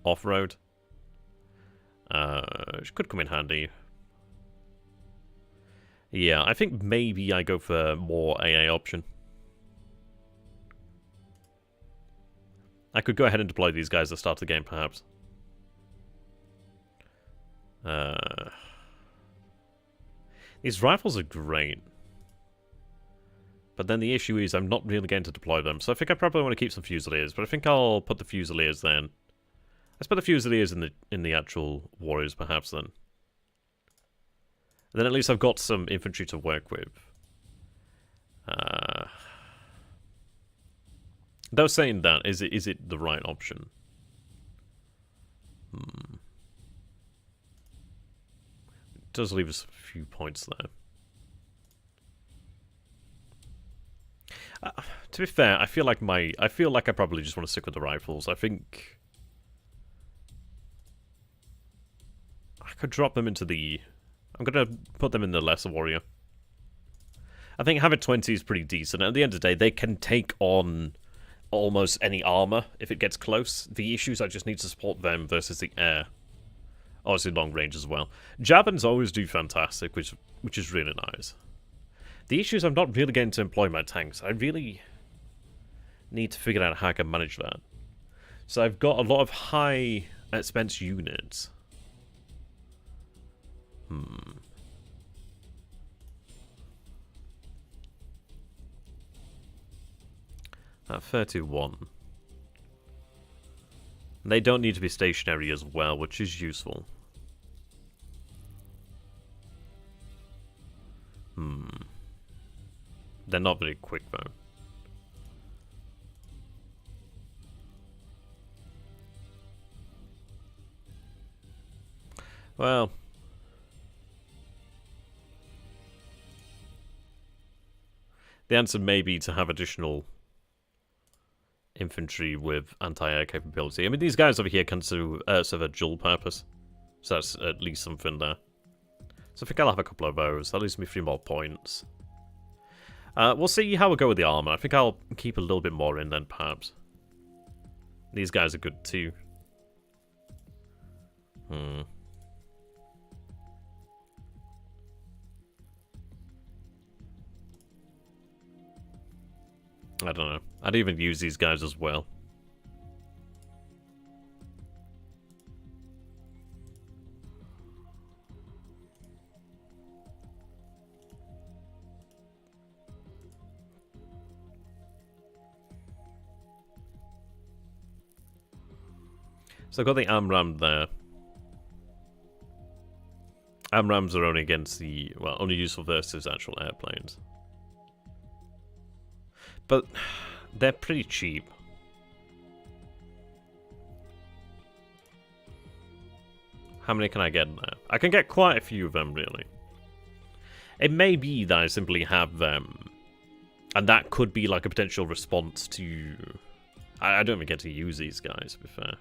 off-road. Which could come in handy. Yeah, I think maybe I go for more AA option. I could go ahead and deploy these guys at the start of the game, perhaps. These rifles are great. But then the issue is I'm not really going to deploy them. So I think I probably want to keep some Fusiliers. But I think I'll put the Fusiliers then. Let's put the Fusiliers in the actual Warriors, perhaps, then. And then at least I've got some infantry to work with. Though saying that, is it the right option? It does leave us a few points there. To be fair, I feel like I probably just want to stick with the rifles. I think I could drop them into the... I'm going to put them in the Lesser Warrior. I think having 20 is pretty decent. At the end of the day, they can take on almost any armor if it gets close. The issues, I just need to support them versus the air. Obviously long range as well. Javelins always do fantastic, which is really nice. The issue is I'm not really getting to employ my tanks. I really need to figure out how I can manage that. So I've got a lot of high expense units. At 31. They don't need to be stationary as well, which is useful. They're not very quick though. Well, the answer may be to have additional infantry with anti-air capability. I mean, these guys over here can serve a dual purpose, so that's at least something there. So I think I'll have a couple of those. That leaves me 3 more points. We'll see how we go with the armor. I think I'll keep a little bit more in then, perhaps. These guys are good too. I don't know. I'd even use these guys as well. So I've got the AMRAAM there. AMRAAMs are only against the... well, only useful versus actual airplanes. But they're pretty cheap. How many can I get there? I can get quite a few of them, really. It may be that I simply have them, and that could be like a potential response to... I don't even get to use these guys, to be fair.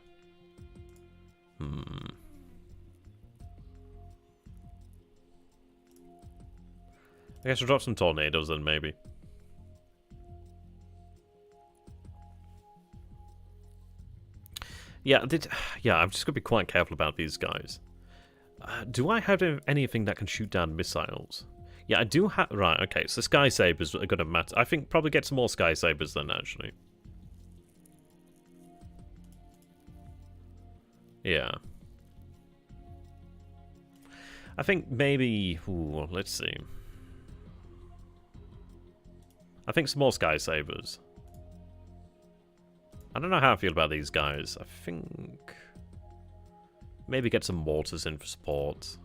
I guess we'll drop some tornadoes then, maybe. Yeah, I'm just going to be quite careful about these guys. Do I have anything that can shoot down missiles? Yeah, I do have... right, okay, so Sky Sabers are going to matter. I think probably get some more Sky Sabers then, actually. Yeah. I think maybe... ooh, let's see. I think some more Sky Sabers. I don't know how I feel about these guys. I think... maybe get some mortars in for support.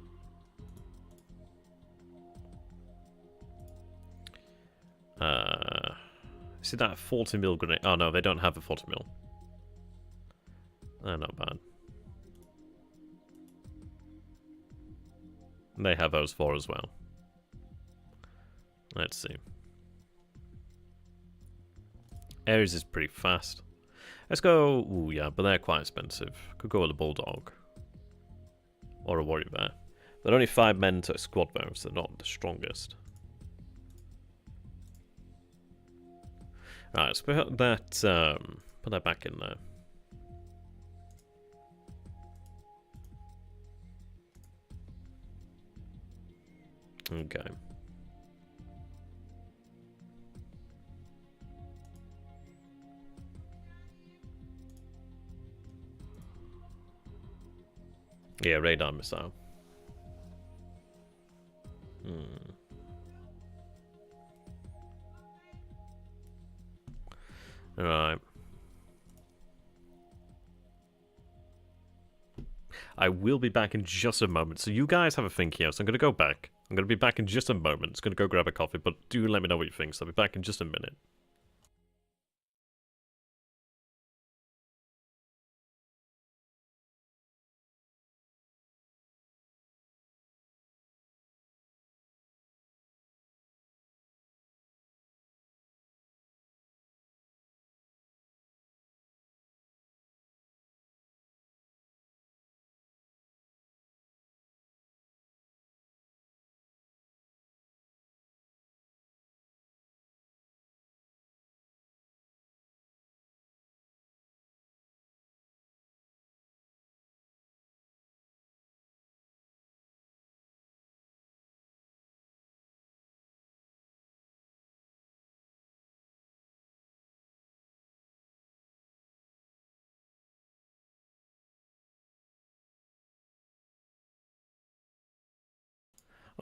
See that 40mm grenade? Oh no, they don't have a 40mm. They're not bad. They have those 4 as well. Let's see. Ares is pretty fast. Let's go... ooh, yeah, but they're quite expensive. Could go with a Bulldog. Or a Warrior Bear. They're only 5 men to a squad though, so they're not the strongest. Right, let's put that back in there. Okay. Yeah, radar missile. Alright. I will be back in just a moment, so you guys have a think here, so I'm going to go back. I'm going to be back in just a moment. It's going to go grab a coffee, but do let me know what you think, so I'll be back in just a minute.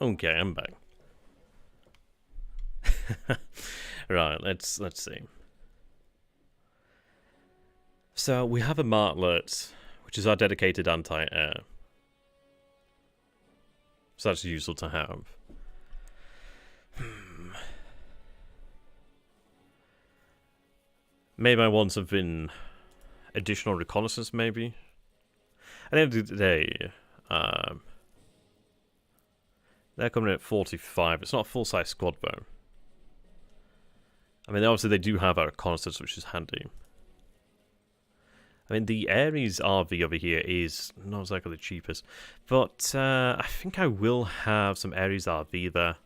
Okay, I'm back. Right, let's see. So we have a Martlet, which is our dedicated anti-air. So that's useful to have. Maybe I want something additional reconnaissance, maybe. At the end of the day, they're coming in at 45. It's not a full-size squad, though. I mean, obviously they do have a reconnaissance, which is handy. I mean, the Ares RV over here is not exactly the cheapest. But I think I will have some Ares RV there.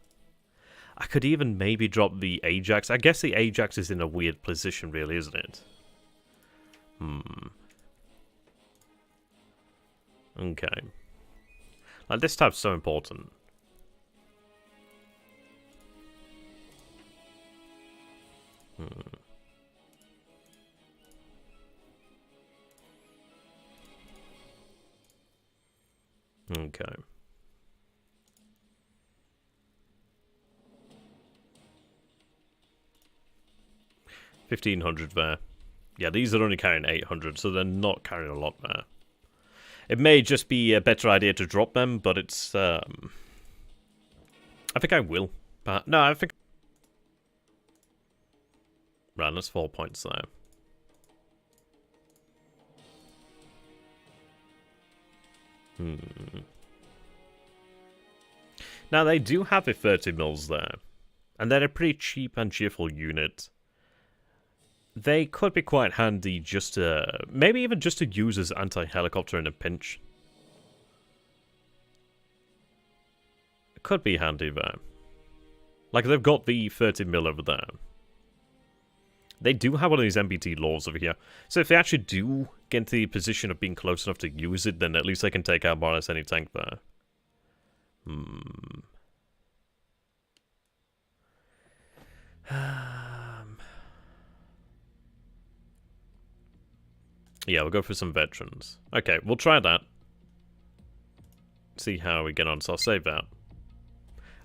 I could even maybe drop the Ajax. I guess the Ajax is in a weird position, really, isn't it? Okay. Like, this type's so important. Okay. $1,500 there. Yeah, these are only carrying 800, so they're not carrying a lot there. It may just be a better idea to drop them, but it's... I think I will. But no, I think... Right, that's 4 points there. Now, they do have a 30 mils there. And they're a pretty cheap and cheerful unit. They could be quite handy just to... Maybe even just to use as anti-helicopter in a pinch. It could be handy there. Like, they've got the 30 mil over there. They do have one of these MBT laws over here. So if they actually do get into the position of being close enough to use it, then at least they can take out more or less any tank there. Yeah, we'll go for some veterans. Okay, we'll try that. See how we get on, so I'll save that.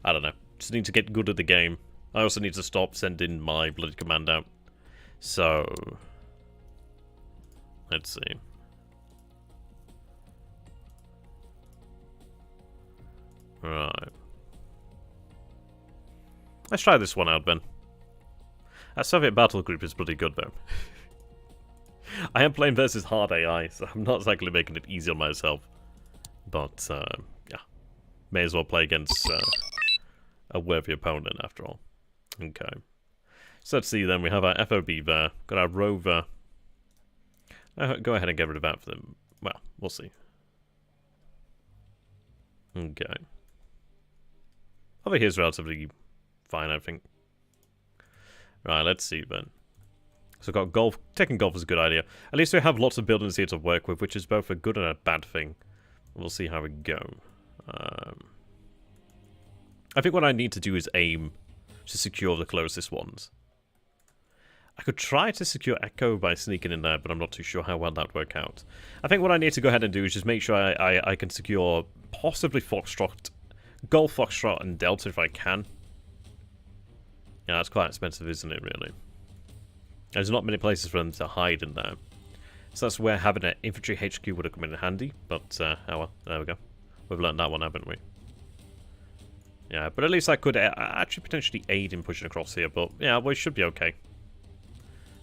I don't know. Just need to get good at the game. I also need to stop sending my bloody command out. So... let's see. Right. Let's try this one out, Ben. That Soviet Battlegroup is bloody good, though. I am playing versus hard AI, so I'm not exactly making it easy on myself. But, yeah. May as well play against a worthy opponent, after all. Okay. So let's see then, we have our FOB there. Got our rover. Go ahead and get rid of that for them. Well, we'll see. Okay. Over here's relatively fine, I think. Right, let's see then. So got golf. Taking golf is a good idea. At least we have lots of buildings here to work with, which is both a good and a bad thing. We'll see how we go. I think what I need to do is aim to secure the closest ones. I could try to secure Echo by sneaking in there, but I'm not too sure how well that would work out. I think what I need to go ahead and do is just make sure I can secure possibly Foxtrot, Golf, Foxtrot, and Delta if I can. Yeah, that's quite expensive, isn't it, really? There's not many places for them to hide in there. So that's where having an infantry HQ would have come in handy, but, oh well, there we go. We've learned that one, haven't we? Yeah, but at least I could actually potentially aid in pushing across here, but yeah, we should be okay.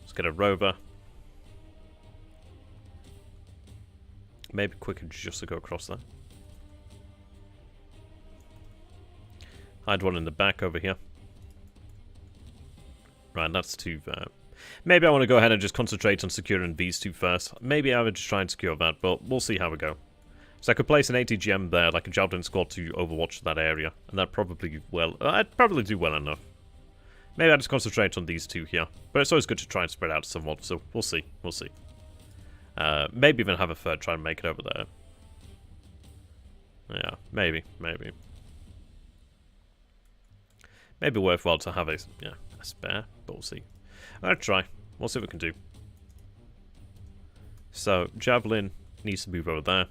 Let's get a rover. Maybe quicker just to go across there. Hide one in the back over here. Right, that's two there. Maybe I want to go ahead and just concentrate on securing these two first. Maybe I would just try and secure that, but we'll see how we go. So I could place an ATGM there, like a Javelin squad, to overwatch that area. And that'd probably I'd probably do well enough. Maybe I just concentrate on these two here. But it's always good to try and spread out somewhat, so we'll see. We'll see. Maybe even have a third try and make it over there. Yeah, maybe. Maybe worthwhile to have a spare, but we'll see. I'll try. We'll see what we can do. So, Javelin needs to move over there.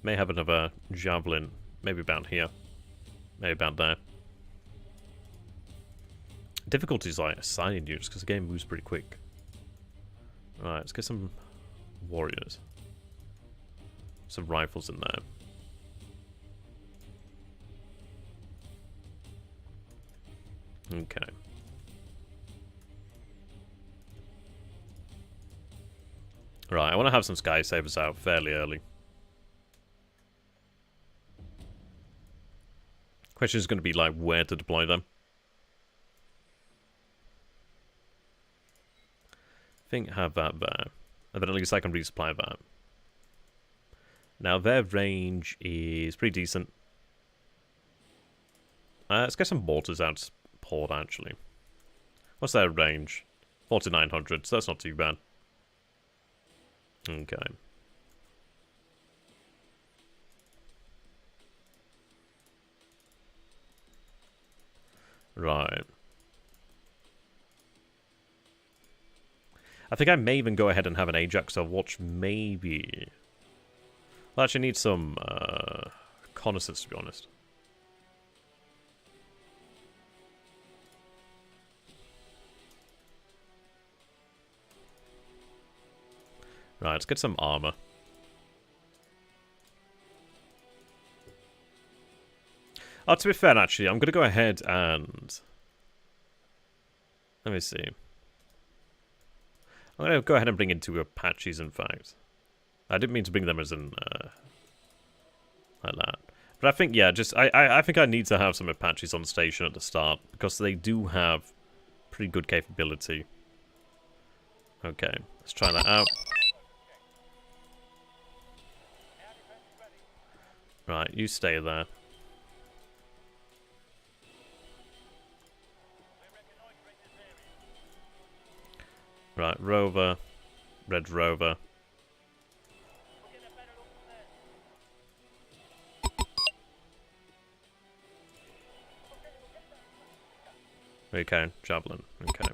May have another Javelin, maybe about here. Maybe about there. Difficulty is like assigning units, because the game moves pretty quick. Alright, let's get some warriors. Some rifles in there. Okay. Right, I want to have some Sky Savers out fairly early. Question is going to be like where to deploy them. I think have that there. And then at least I can resupply that. Now their range is pretty decent. Let's get some mortars out port actually. What's their range? 4,900, so that's not too bad. Okay. Right. I think I may even go ahead and have an Ajax, so watch maybe. I'll actually need some reconnaissance, to be honest. Right, let's get some armor. Oh, to be fair, actually, I'm going to go ahead and... Let me see. I'm going to go ahead and bring in 2 Apaches, in fact. I didn't mean to bring them as in... like that. But I think, yeah, just... I think I need to have some Apaches on station at the start, because they do have pretty good capability. Okay, let's try that out. Right, you stay there. Right, Rover. Red Rover. Okay, Javelin. Okay.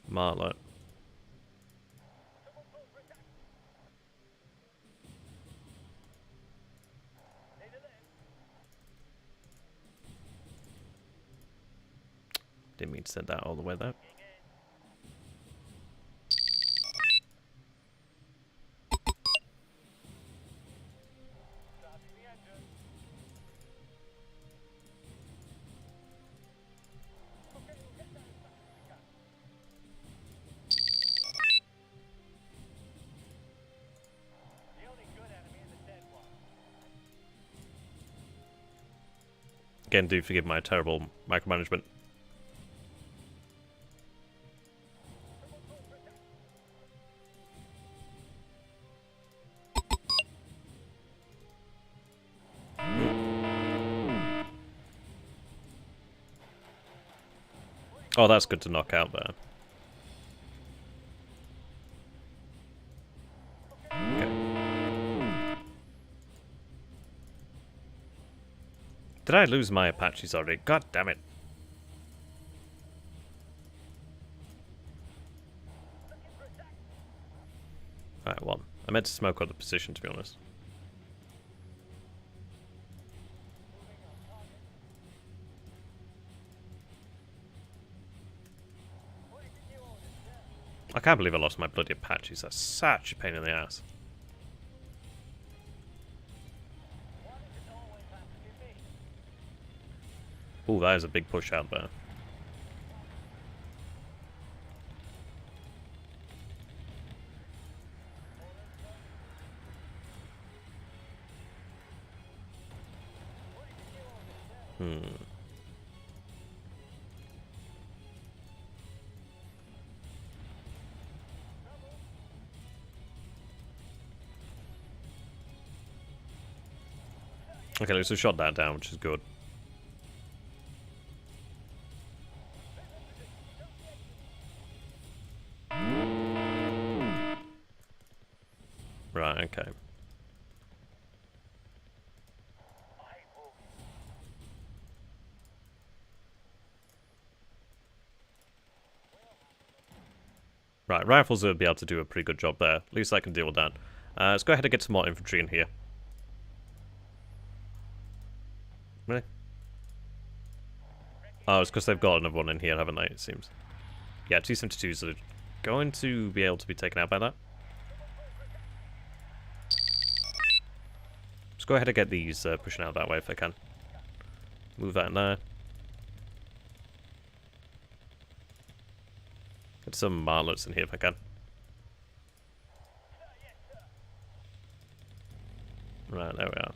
Martlet. Didn't mean to send that all the way there. Again, do forgive my terrible micromanagement. Oh, that's good to knock out there. Okay. Did I lose my Apaches already? God damn it. Alright, well, I meant to smoke out the position, to be honest. I can't believe I lost my bloody Apaches. That's such a pain in the ass. Ooh, that is a big push out there. Okay, at least we shot that down, which is good. Right, okay. Right, rifles will be able to do a pretty good job there. At least I can deal with that. Let's go ahead and get some more infantry in here. Really? Oh, it's because they've got another one in here, haven't they, it seems. Yeah, 272s are going to be able to be taken out by that. Let's go ahead and get these pushing out that way if I can. Move that in there. Get some martlets in here if I can. Right, there we are.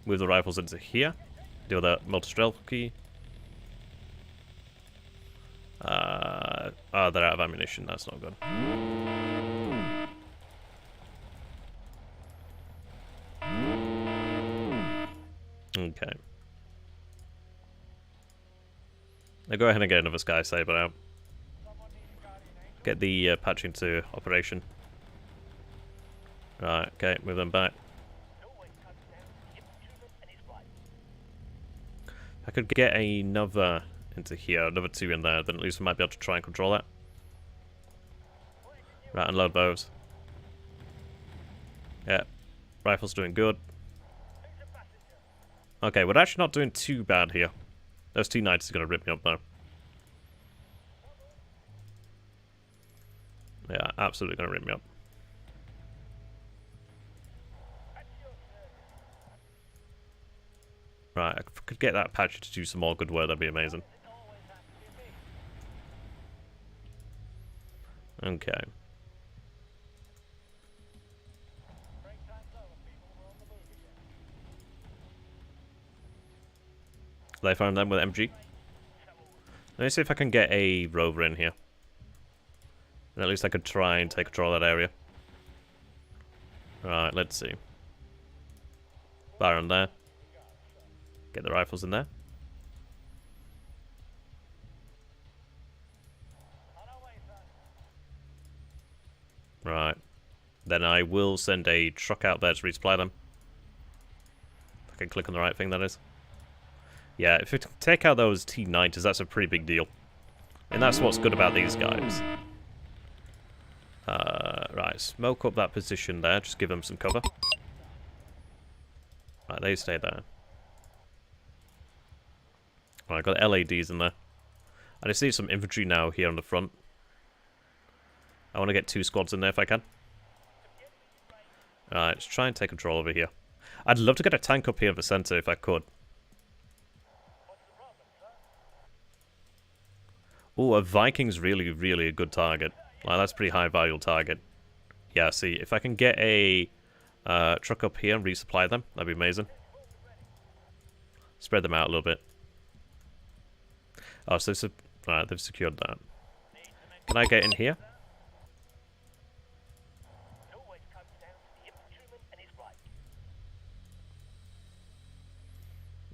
Move the rifles into here. Deal with that multi-strelk key. Oh, they're out of ammunition. That's not good. Okay. Now go ahead and get another Sky Saber out. Get the patch into operation. Right, okay, move them back. I could get another into here, another 2 in there, then at least we might be able to try and control that. Right, unload bows. Yeah, rifle's doing good. Okay, we're actually not doing too bad here. Those T90s are going to rip me up, though. Yeah, absolutely going to rip me up. Right, if I could get that patch to do some more good work, that'd be amazing. Okay. They found them with MG. Let me see if I can get a rover in here. And at least I could try and take control of that area. Right, let's see. Baron there. Get the rifles in there. Right. Then I will send a truck out there to resupply them. If I can click on the right thing, that is. Yeah, if we take out those T90s, that's a pretty big deal. And that's what's good about these guys. Right, smoke up that position there. Just give them some cover. Right, they stay there. Right, got LADs in there. I just need some infantry now here on the front. I want to get 2 squads in there if I can. Alright, let's try and take control over here. I'd love to get a tank up here in the center if I could. Ooh, a Viking's really, really a good target. Like, that's a pretty high value target. Yeah, see, if I can get a truck up here and resupply them, that'd be amazing. Spread them out a little bit. Oh, so right, they've secured that. Can I get in here?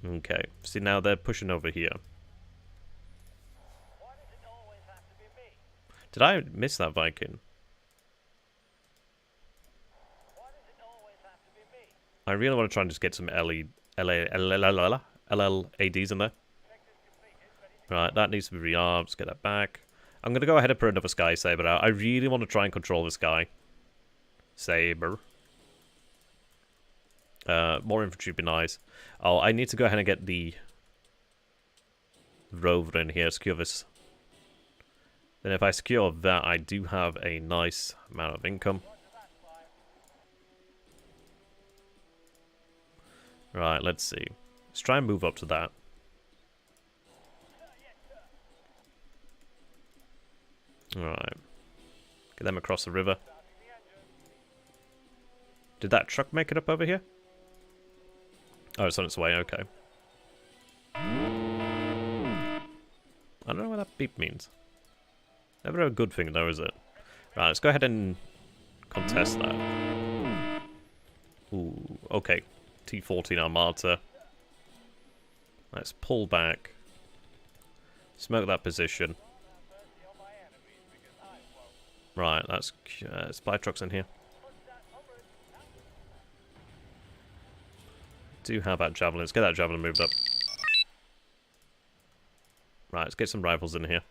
Okay, see now they're pushing over here. Did I miss that Viking? I really want to try and just get some LLADs in there. Right, that needs to be rearmed. Let's get that back. I'm going to go ahead and put another Sky Saber out. I really want to try and control this guy. Saber. More infantry would be nice. Oh, I need to go ahead and get the rover in here, secure this. Then if I secure that, I do have a nice amount of income. Right, let's see. Let's try and move up to that. Alright. Get them across the river. Did that truck make it up over here? Oh, it's on its way, okay. I don't know what that beep means. Never a good thing though, is it? Right, let's go ahead and contest that. Ooh, okay. T-14 Armata. Let's pull back. Smoke that position. Right, that's supply trucks in here. Do have that javelin. Let's get that javelin moved up. Right, let's get some rifles in here.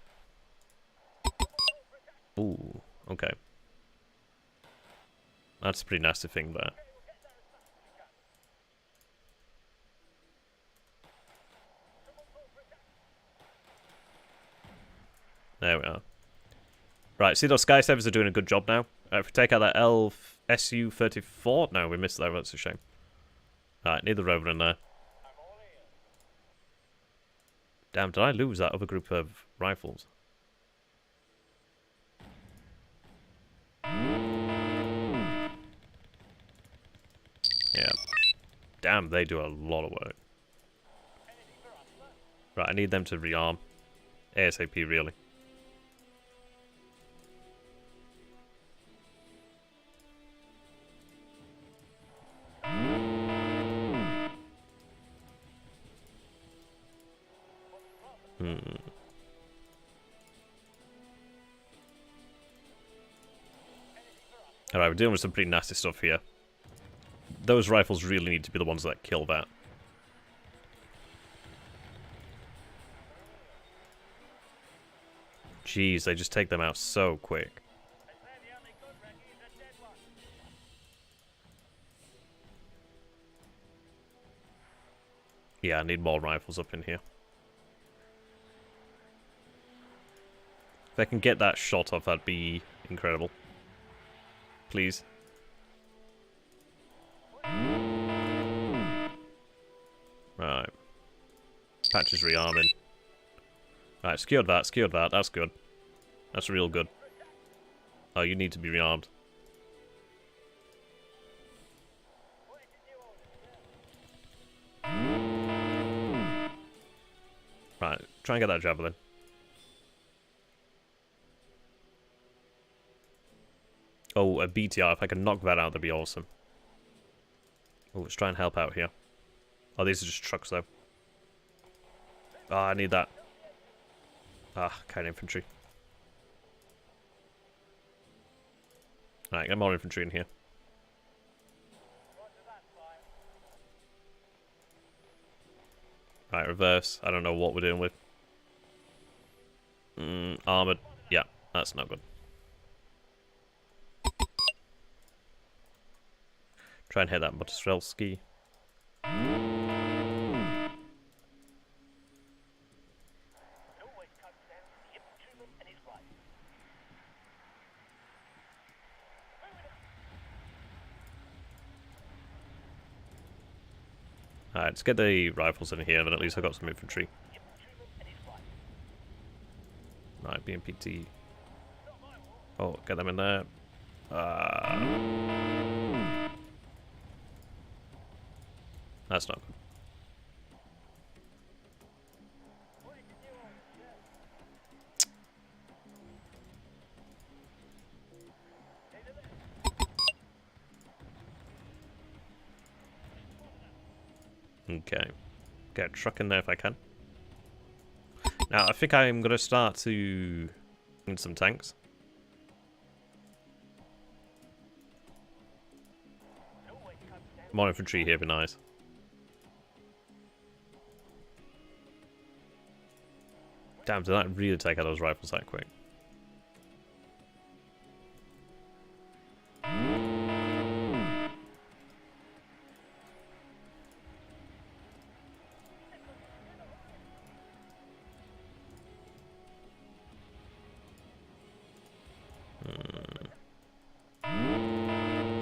Ooh, okay. That's a pretty nasty thing there. There we are. Right, see those Sky Sabers are doing a good job now. If we take out that SU-34... No, we missed that. That's a shame. Right, need the rover in there. Damn, did I lose that other group of rifles? Yeah. Damn, they do a lot of work. Right, I need them to rearm. ASAP, really. Alright, we're dealing with some pretty nasty stuff here. Those rifles really need to be the ones that kill that. Jeez, they just take them out so quick. Yeah, I need more rifles up in here. If I can get that shot off, that'd be incredible. Please. Right. Patch is rearming. Right, secured that, that's good. That's real good. Oh, you need to be rearmed. Right, try and get that javelin. Oh, a BTR, if I can knock that out, that'd be awesome. Oh, let's try and help out here. Oh, these are just trucks, though. Ah, I need that. Ah, kind infantry. Alright, get more infantry in here. Right, reverse. I don't know what we're dealing with. Armored. Yeah, that's not good. Try and hit that Motostrelski. Alright, let's get the rifles in here, then at least I got some infantry. Right, BMPT. Oh, get them in there. That's not good. Okay. Get a truck in there if I can. Now, I think I'm going to start to need some tanks. More infantry here would be nice. Damn, did that really take out those rifles that quick?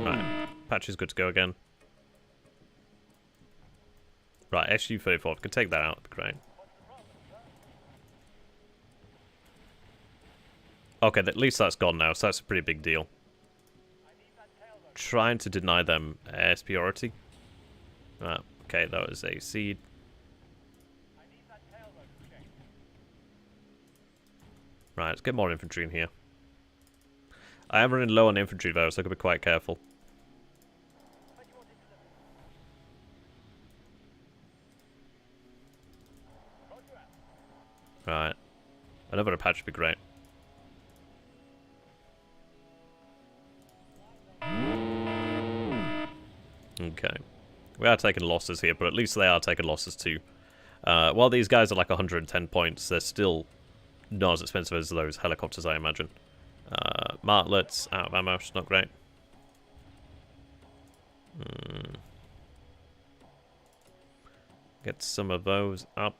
Right, patch is good to go again. Right, SU-34, could take that out, that'd be great. Okay, at least that's gone now, so that's a pretty big deal. Trying to deny them air superiority. Okay, that was a seed. Right, let's get more infantry in here. I am running low on infantry though, so I gotta be quite careful. Right. Another patch would be great. Okay. We are taking losses here, but at least they are taking losses too. While these guys are like 110 points, they're still not as expensive as those helicopters, I imagine. Martlets, out of ammo, which is not great. Get some of those up.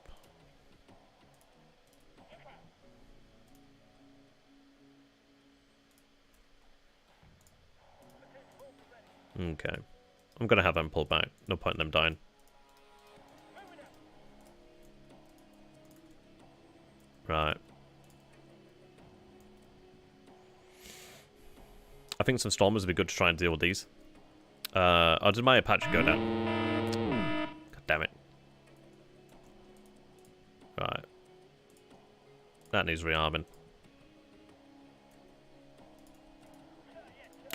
Okay. I'm gonna have them pull back. No point in them dying. Right. I think some stormers would be good to try and deal with these. Oh, did my Apache go down? God damn it. Right. That needs rearming.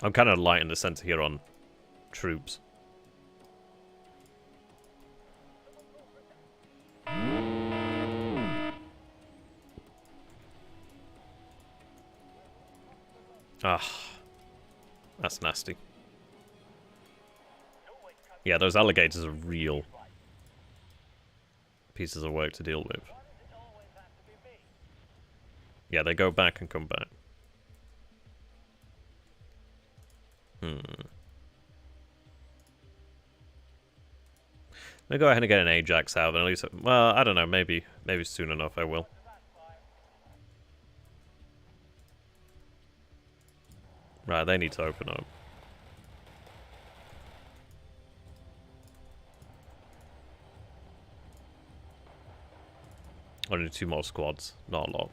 I'm kind of light in the center here on troops. Ah, that's nasty. Yeah, those alligators are real pieces of work to deal with. Yeah, they go back and come back. Let me go ahead and get an Ajax out, and at least, well, I don't know, maybe soon enough I will. Right, they need to open up. Only 2 more squads, not a lot.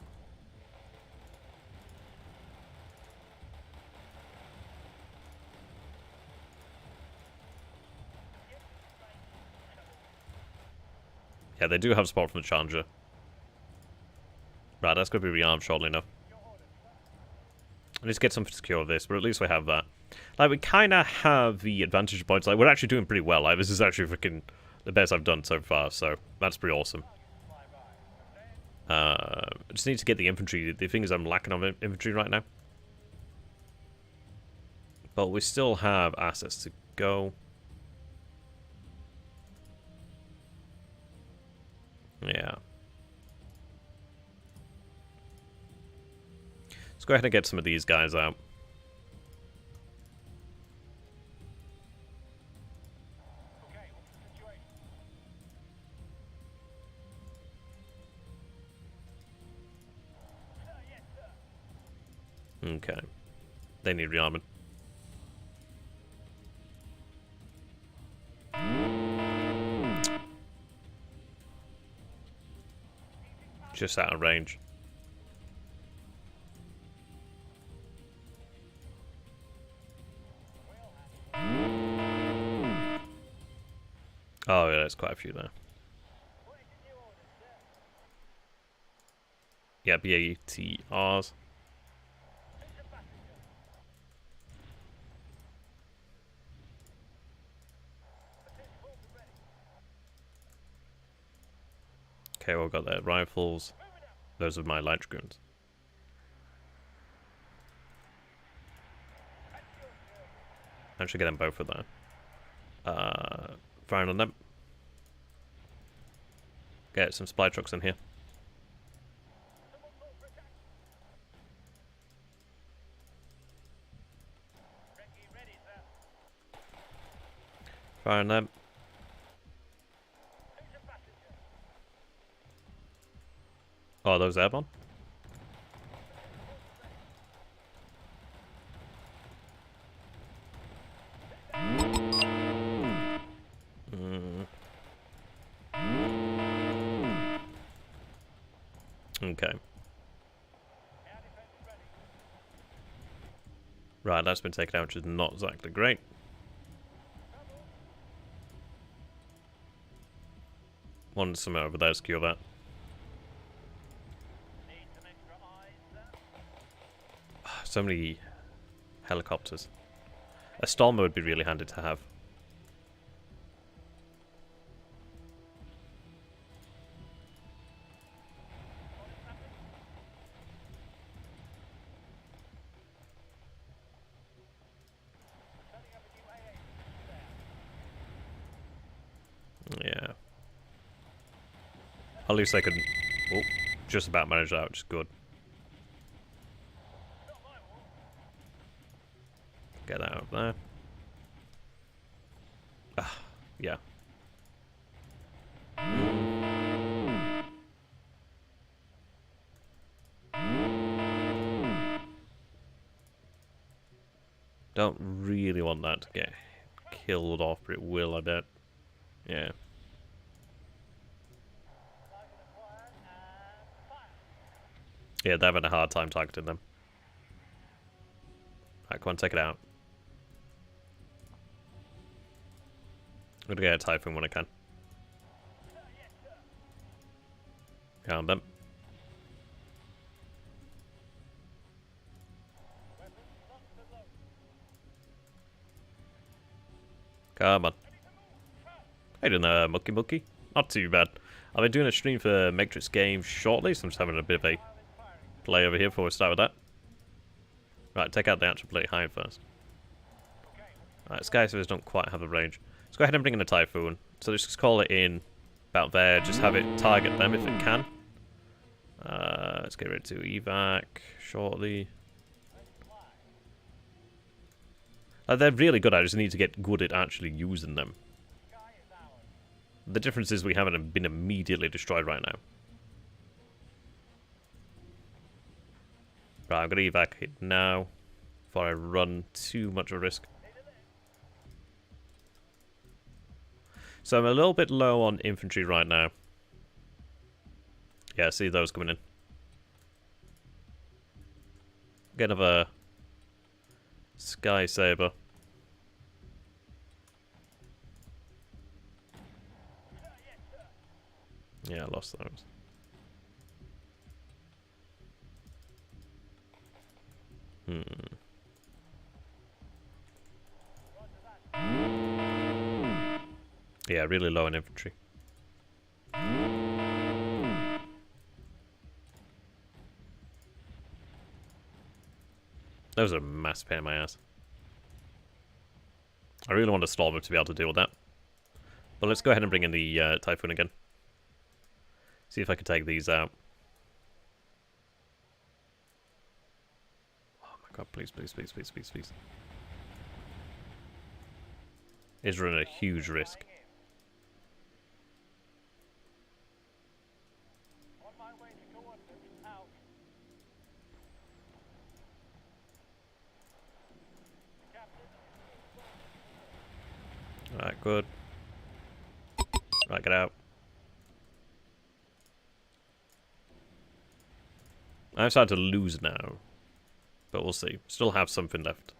Yeah, they do have support from the Challenger. Right, that's going to be rearmed shortly enough. I need to get something to secure this, but at least we have that. Like, we kind of have the advantage points. Like, we're actually doing pretty well. Like, this is actually freaking the best I've done so far, so that's pretty awesome. I just need to get the infantry. The thing is, I'm lacking on infantry right now. But we still have assets to go. Yeah. Let's go ahead and get some of these guys out. Okay. They need rearmament. Just out of range. Oh yeah, there's quite a few there. Yeah, BATRs. Okay, we've got their rifles. Those are my light dragoons. I should get them both for that. Firing on them. Get some supply trucks in here. Firing them. Oh, are those airborne? Okay. Right, that's been taken out, which is not exactly great. One somewhere over there, secure that. So many helicopters. A Stormer would be really handy to have. Yeah. At least they could just about manage that, which is good. Get that out of there. Ah, yeah. Don't really want that to get killed off, but it will, I bet. Yeah. Yeah, they're having a hard time targeting them. Right, come on, take it out. I'm gonna get a Typhoon when I can. Count them. Come on. How you doing there, Mucky? Not too bad. I'll be doing a stream for Matrix Games shortly, so I'm just having a bit of a play over here before we start with that. Right, take out the actual plate high first. Alright, Sky Servers don't quite have the range. Let's go ahead and bring in a Typhoon. So let's just call it in about there, just have it target them if it can. Let's get ready to evac shortly. They're really good, I just need to get good at actually using them. The difference is we haven't been immediately destroyed right now. Right, I'm going to evac it now. before I run too much of a risk. So I'm a little bit low on infantry right now. Yeah, see those coming in. Get another Sky Saber. Yeah, I lost those. Yeah, really low in infantry. Those are a massive pain in my ass. I really want a Stormer to be able to deal with that. But let's go ahead and bring in the Typhoon again. See if I can take these out. Oh my god, please, please, please, please, please, please. Is running a huge risk. Alright, good. Right, get out. I'm starting to lose now. But we'll see. Still have something left.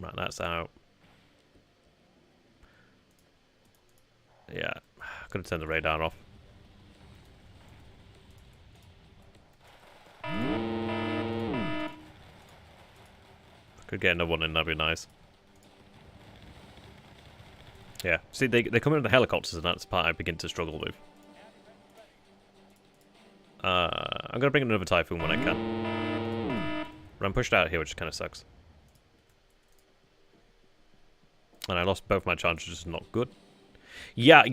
Right, that's out. Yeah, could have turned the radar off. Could get another one in, that'd be nice. Yeah, see, they come in with the helicopters, and that's the part I begin to struggle with. I'm gonna bring in another Typhoon when I can. But I'm pushed out here, which kind of sucks. And I lost both my charges, which is not good. Yeah,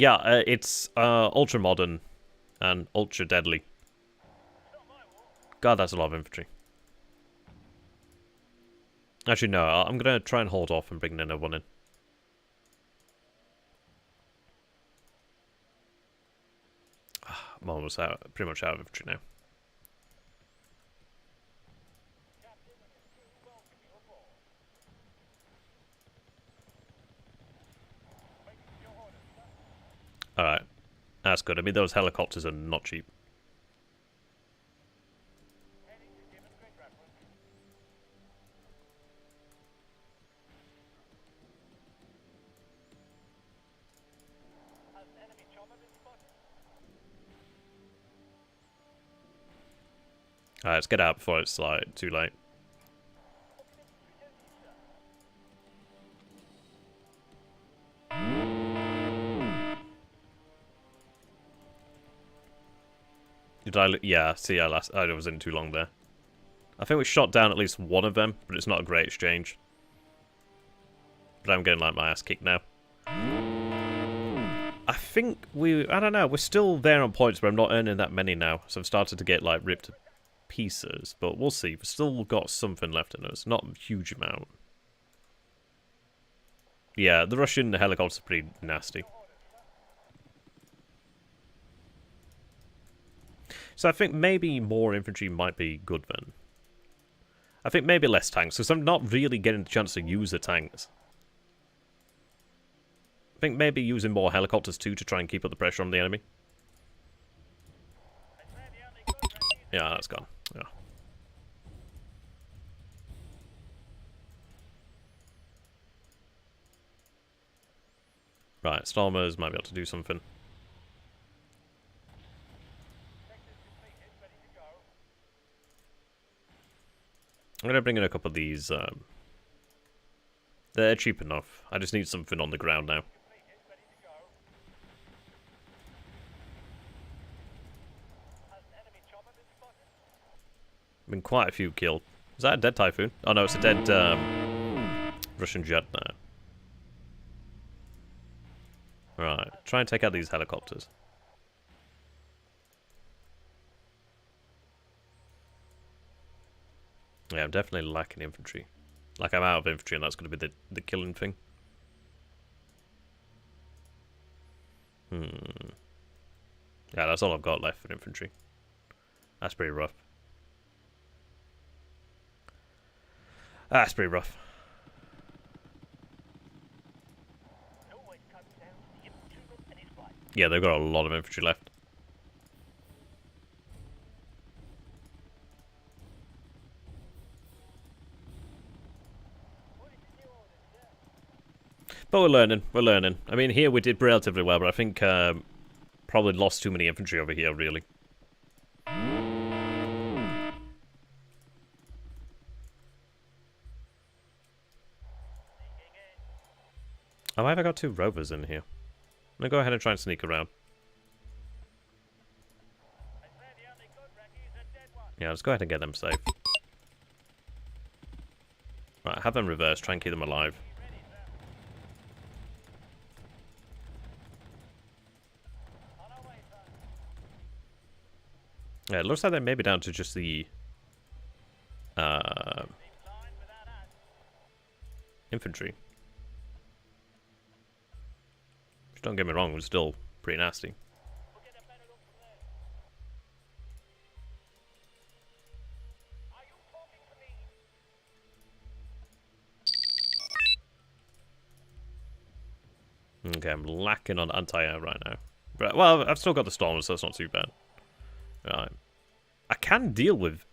it's ultra modern and ultra deadly. God, that's a lot of infantry. Actually, no, I'm gonna try and hold off and bring another one in. I'm almost out, pretty much out of infantry now. Alright, that's good. I mean, those helicopters are not cheap. Alright, let's get out before it's like too late. Did I? Yeah, see, I was in too long there. I think we shot down at least one of them, but it's not a great exchange. But I'm getting like my ass kicked now. I think I don't know, we're still there on points, but I'm not earning that many now. So I've started to get like ripped to pieces, but we'll see. We've still got something left in us, not a huge amount. Yeah, the Russian helicopters are pretty nasty. So I think maybe more infantry might be good then. I think maybe less tanks, because I'm not really getting the chance to use the tanks. I think maybe using more helicopters too to try and keep up the pressure on the enemy. Yeah, that's gone. Yeah. Right, Stormers might be able to do something. I'm going to bring in a couple of these. They're cheap enough. I just need something on the ground now. Been quite a few killed. Is that a dead Typhoon? Oh no, it's a dead Russian jet now. Right, try and take out these helicopters. Yeah, I'm definitely lacking infantry. Like, I'm out of infantry, and that's going to be the killing thing. Yeah, that's all I've got left for infantry. That's pretty rough. That's pretty rough. Yeah, they've got a lot of infantry left. But we're learning. We're learning. I mean, here we did relatively well, but I think probably lost too many infantry over here, really. Oh, why have I got 2 rovers in here? I'm gonna go ahead and try and sneak around. Yeah, let's go ahead and get them safe. Right, have them reverse, try and keep them alive. Yeah, it looks like they may be down to just the infantry. Which, don't get me wrong, was still pretty nasty. Okay, I'm lacking on anti-air right now. But, well, I've still got the storms, so that's not too bad. Right. I can deal with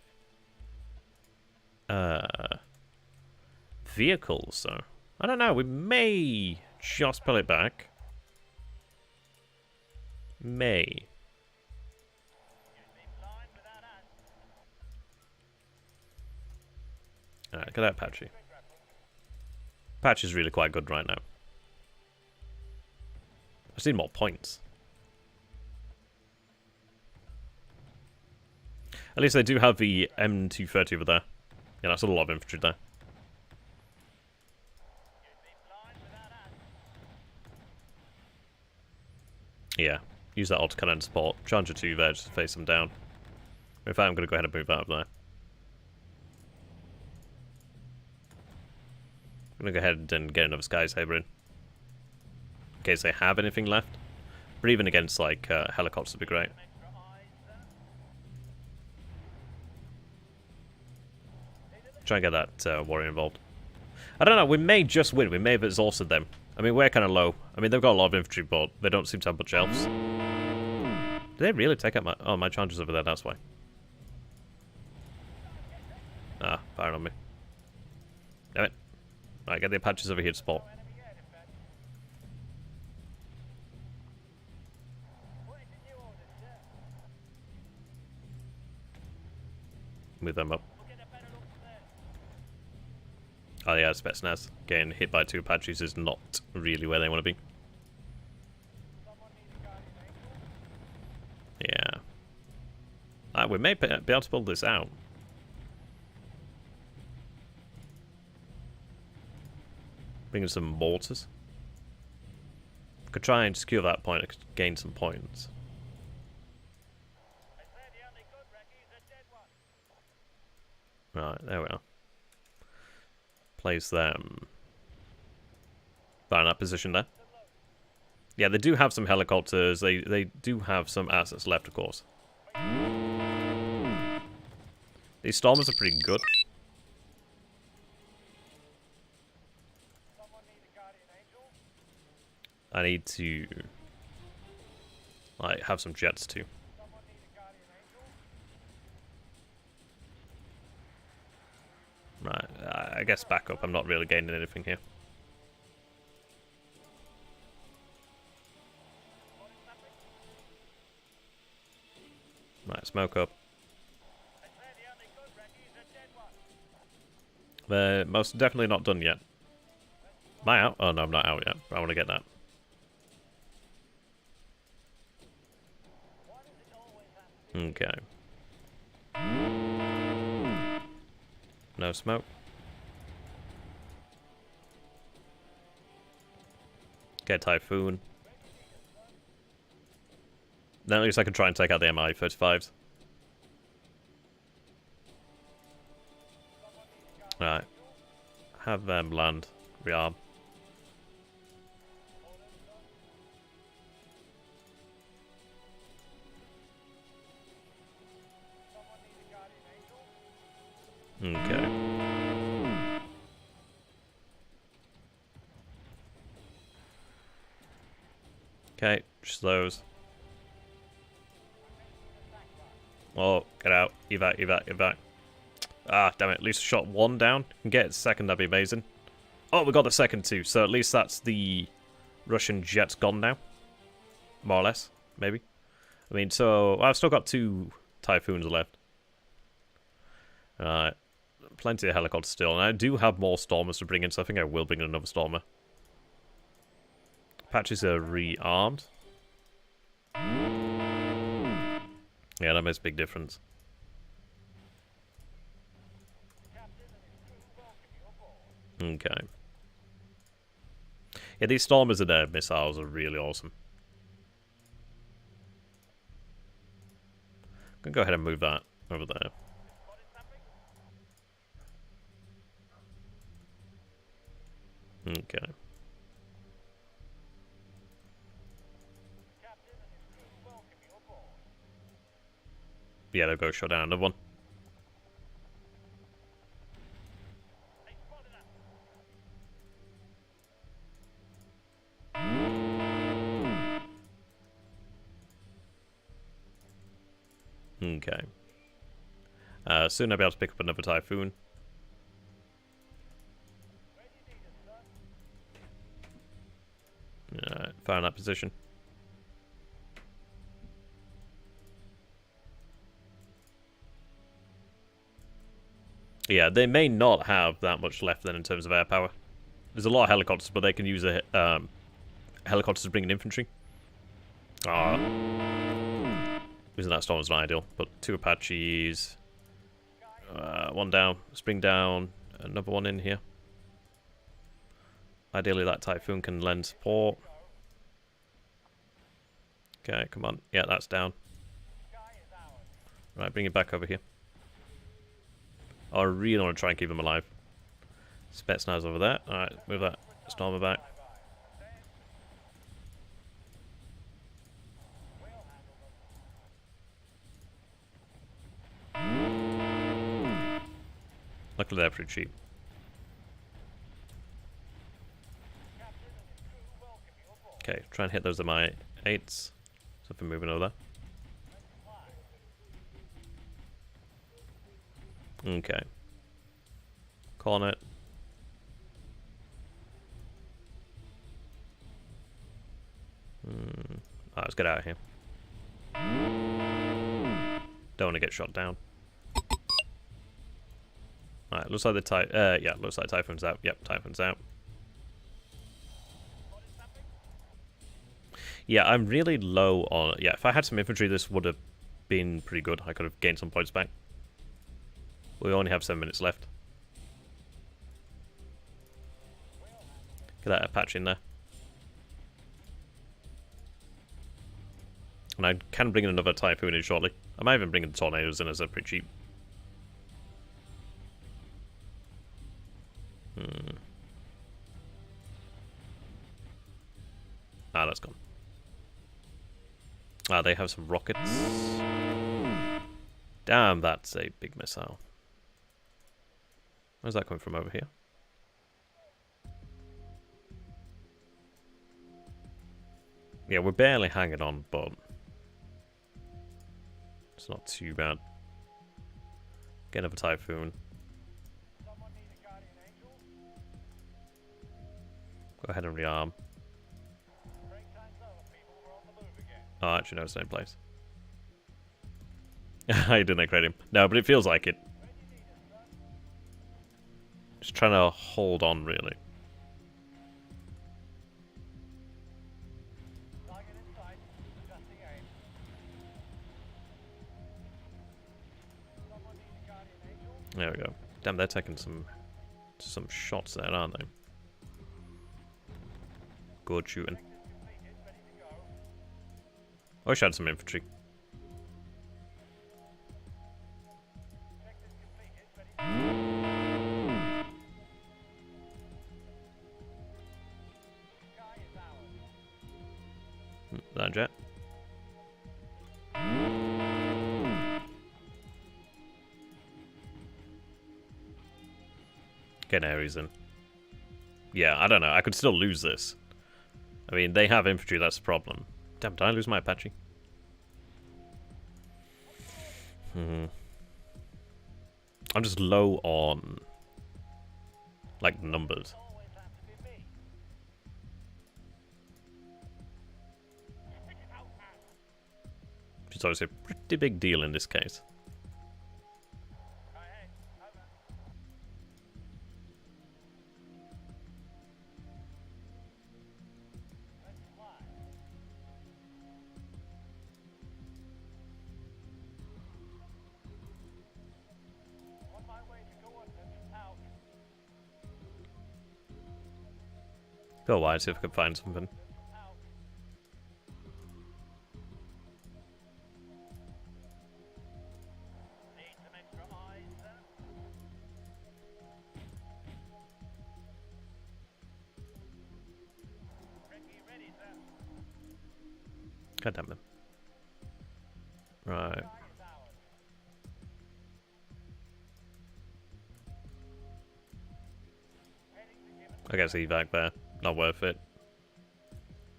vehicles, so I don't know. We may just pull it back. May. Alright, look at that Patchy. Patch is really quite good right now. I just need more points. At least they do have the M230 over there. Yeah, that's a lot of infantry there. Yeah, use that autocannon support. Charger 2 there just to face them down. In fact, I'm going to go ahead and move that up there. I'm going to go ahead and get another Sky Saber in case they have anything left. But even against, like, helicopters would be great. Try and get that warrior involved. I don't know, we may just win. We may have exhausted them. I mean, we're kind of low. I mean, they've got a lot of infantry, but they don't seem to have much else. Did they really take out my... Oh, my charger's over there, that's why. Ah, firing on me. Damn it. Alright, get the Apaches over here to support. Move them up. Oh yeah, Spetsnaz. Getting hit by 2 Apaches is not really where they want to be. Yeah. We may be able to pull this out. Bring in some mortars. Could try and secure that point, I could gain some points. Right, there we are. Place them. They're in that position there. Yeah, they do have some helicopters. They do have some assets left, of course. These stormers are pretty good. I need to like have some jets too. Right, I guess back up. I'm not really gaining anything here. Right, smoke up. They're most definitely not done yet. Am I out? Oh no, I'm not out yet. I want to get that. Okay. No smoke. Get Typhoon. Then at least I can try and take out the Mi-35s. Right. Have them land. Rearm. Okay. Okay, just those. Oh, get out. Evac, evac, evac. Ah, damn it. At least shot one down. Can get a second, that'd be amazing. Oh, we got the second too. So at least that's the Russian jets gone now. More or less, maybe. I mean, so I've still got 2 Typhoons left. Plenty of helicopters still. And I do have more Stormers to bring in, so I think I will bring in another Stormer. Apaches are rearmed. Yeah, that makes a big difference. Okay. Yeah, these Stormers and their missiles are really awesome. I'm gonna go ahead and move that over there. Okay. Yeah, they'll go shut down another one. Okay. Soon I'll be able to pick up another Typhoon. Alright, found that position. Yeah, they may not have that much left then in terms of air power. There's a lot of helicopters, but they can use helicopters to bring in infantry. Using that storm is not ideal, but 2 Apaches. One down, spring down, another one in here. Ideally that Typhoon can lend support. Okay, come on. Yeah, that's down. Right, bring it back over here. I really want to try and keep him alive. Spetsnaz over there. Alright, move that Stormer back. Luckily they're pretty cheap. Okay, try and hit those at my 8s. Something moving over there. Okay. Calling it. Let's get out of here. Don't want to get shot down. Alright, looks like the yeah, looks like Typhoon's out. Yep, Typhoon's out. Yeah, I'm really low on... Yeah, if I had some infantry, this would have been pretty good. I could have gained some points back. We only have 7 minutes left. Get that Apache in there. And I can bring in another Typhoon in shortly. I might even bring in the Tornadoes in as they're pretty cheap. Ah, that's gone. Ah, they have some rockets. Damn, that's a big missile. Where's that coming from over here? Yeah, we're barely hanging on, but it's not too bad. Get another Typhoon. Go ahead and rearm. Oh, actually, no, it's the same place. I didn't create him. No, but it feels like it. Just trying to hold on, really. There we go. Damn, they're taking some shots there, aren't they? Good shooting. I wish I had some infantry. That jet. Get Ares in. Yeah, I don't know. I could still lose this. I mean, they have infantry, that's the problem. Damn, did I lose my Apache? I'm just low on, like, numbers. Which is obviously a pretty big deal in this case. Go wide, see if I can find something. God damn it. Right. I guess evac there. Not worth it.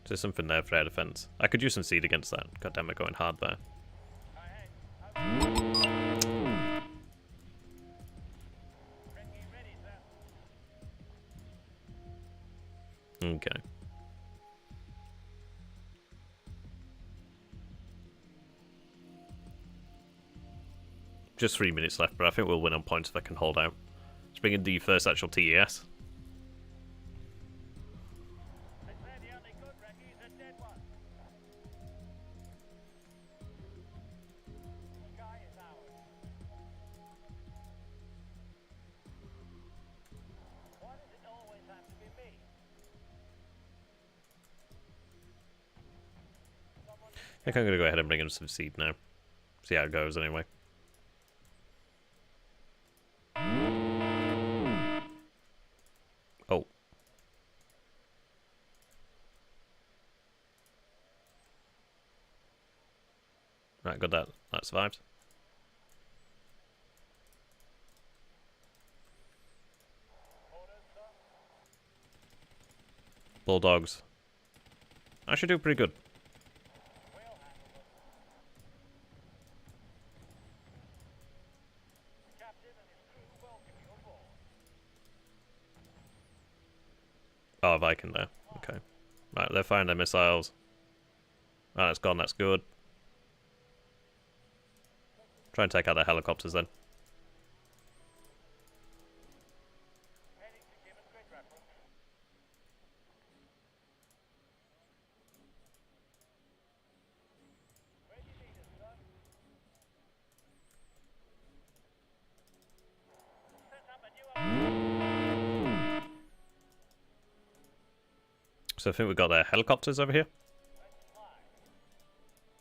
There's something there for air defense. I could use some seed against that. God damn it, going hard there. Okay. Just 3 minutes left, but I think we'll win on points if I can hold out. Let's bring in the first actual TES. I think I'm going to go ahead and bring in some seed now. See how it goes anyway. Oh. Right, got that. That survived. Bulldogs. I should do pretty good. Oh, Viking there. Okay. Right, they're firing their missiles. Right, it's gone, that's good. Try and take out their helicopters then. So I think we've got their helicopters over here.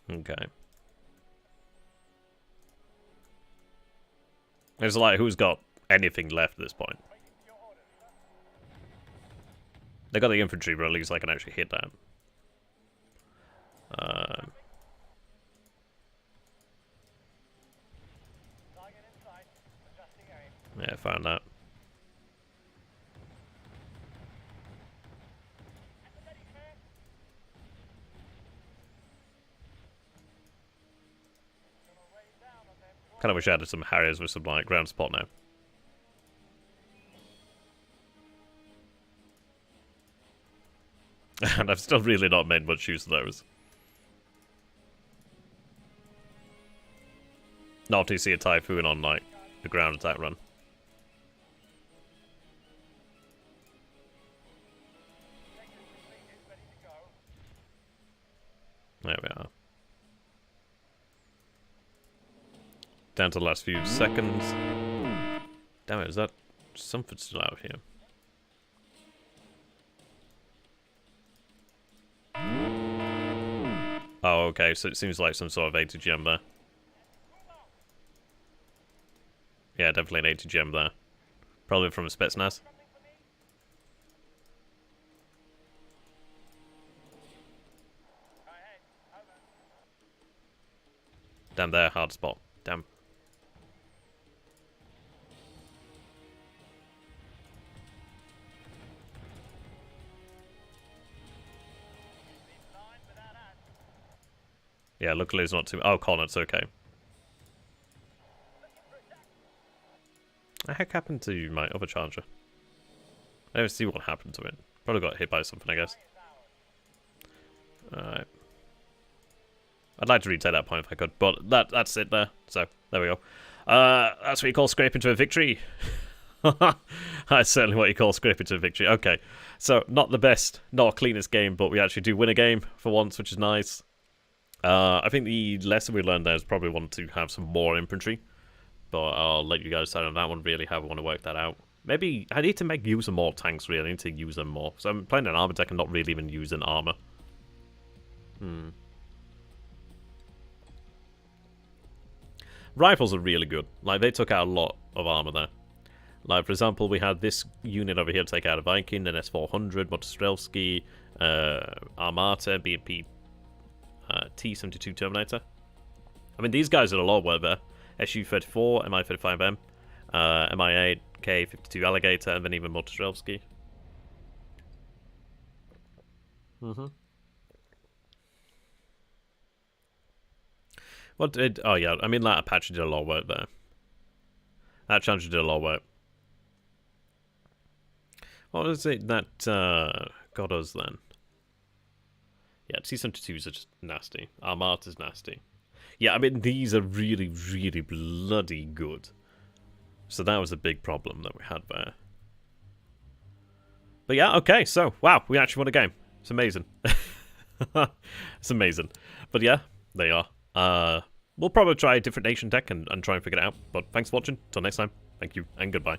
Okay. It's like, who's got anything left at this point? They got the infantry, but at least I can actually hit that. Yeah, found that. Kind of wish I had some Harriers with some like ground support now. And I've still really not made much use of those. Not to see a Typhoon on like the ground attack run. There we are. Down to the last few seconds. Damn it, is that something still out here? Oh, okay, so it seems like some sort of ATGM there. Yeah, definitely an ATGM there. Probably from a Spetsnaz. Damn, there, hard spot. Damn. Yeah, luckily it's not too... Oh, Connaught's okay. What the heck happened to my other charger? I don't see what happened to it. Probably got hit by something, I guess. Alright. I'd like to retake that point if I could, but that's it there. So, there we go. That's what you call scraping to a victory. That's certainly what you call scraping to a victory. Okay, so not the best, not cleanest game, but we actually do win a game for once, which is nice. I think the lesson we learned there is probably want to have some more infantry, but I'll let you guys decide on that one, really, how we want to work that out. Maybe I need to make use of more tanks, really. I need to use them more. So I'm playing an armor deck and not really even using armor. Rifles are really good. Like, they took out a lot of armor there. Like, for example, we had this unit over here take out a Viking, an S-400, Motostrelski, Armata, BMP, T-72 Terminator. I mean, these guys are a lot of work there. SU-34, Mi-35M, Mi-8, K-52 Alligator, and then even Motostrelski. What did... Oh, yeah. I mean, that Apache did a lot of work there. That Challenger did a lot of work. What is it that got us then? Yeah, T-72s are just nasty. Armata's nasty. Yeah, I mean, these are really, really bloody good. So that was a big problem that we had there. But yeah, okay, so, wow, we actually won a game. It's amazing. It's amazing. But yeah, there you are. We'll probably try a different nation deck and try and figure it out. But thanks for watching. Till next time, thank you and goodbye.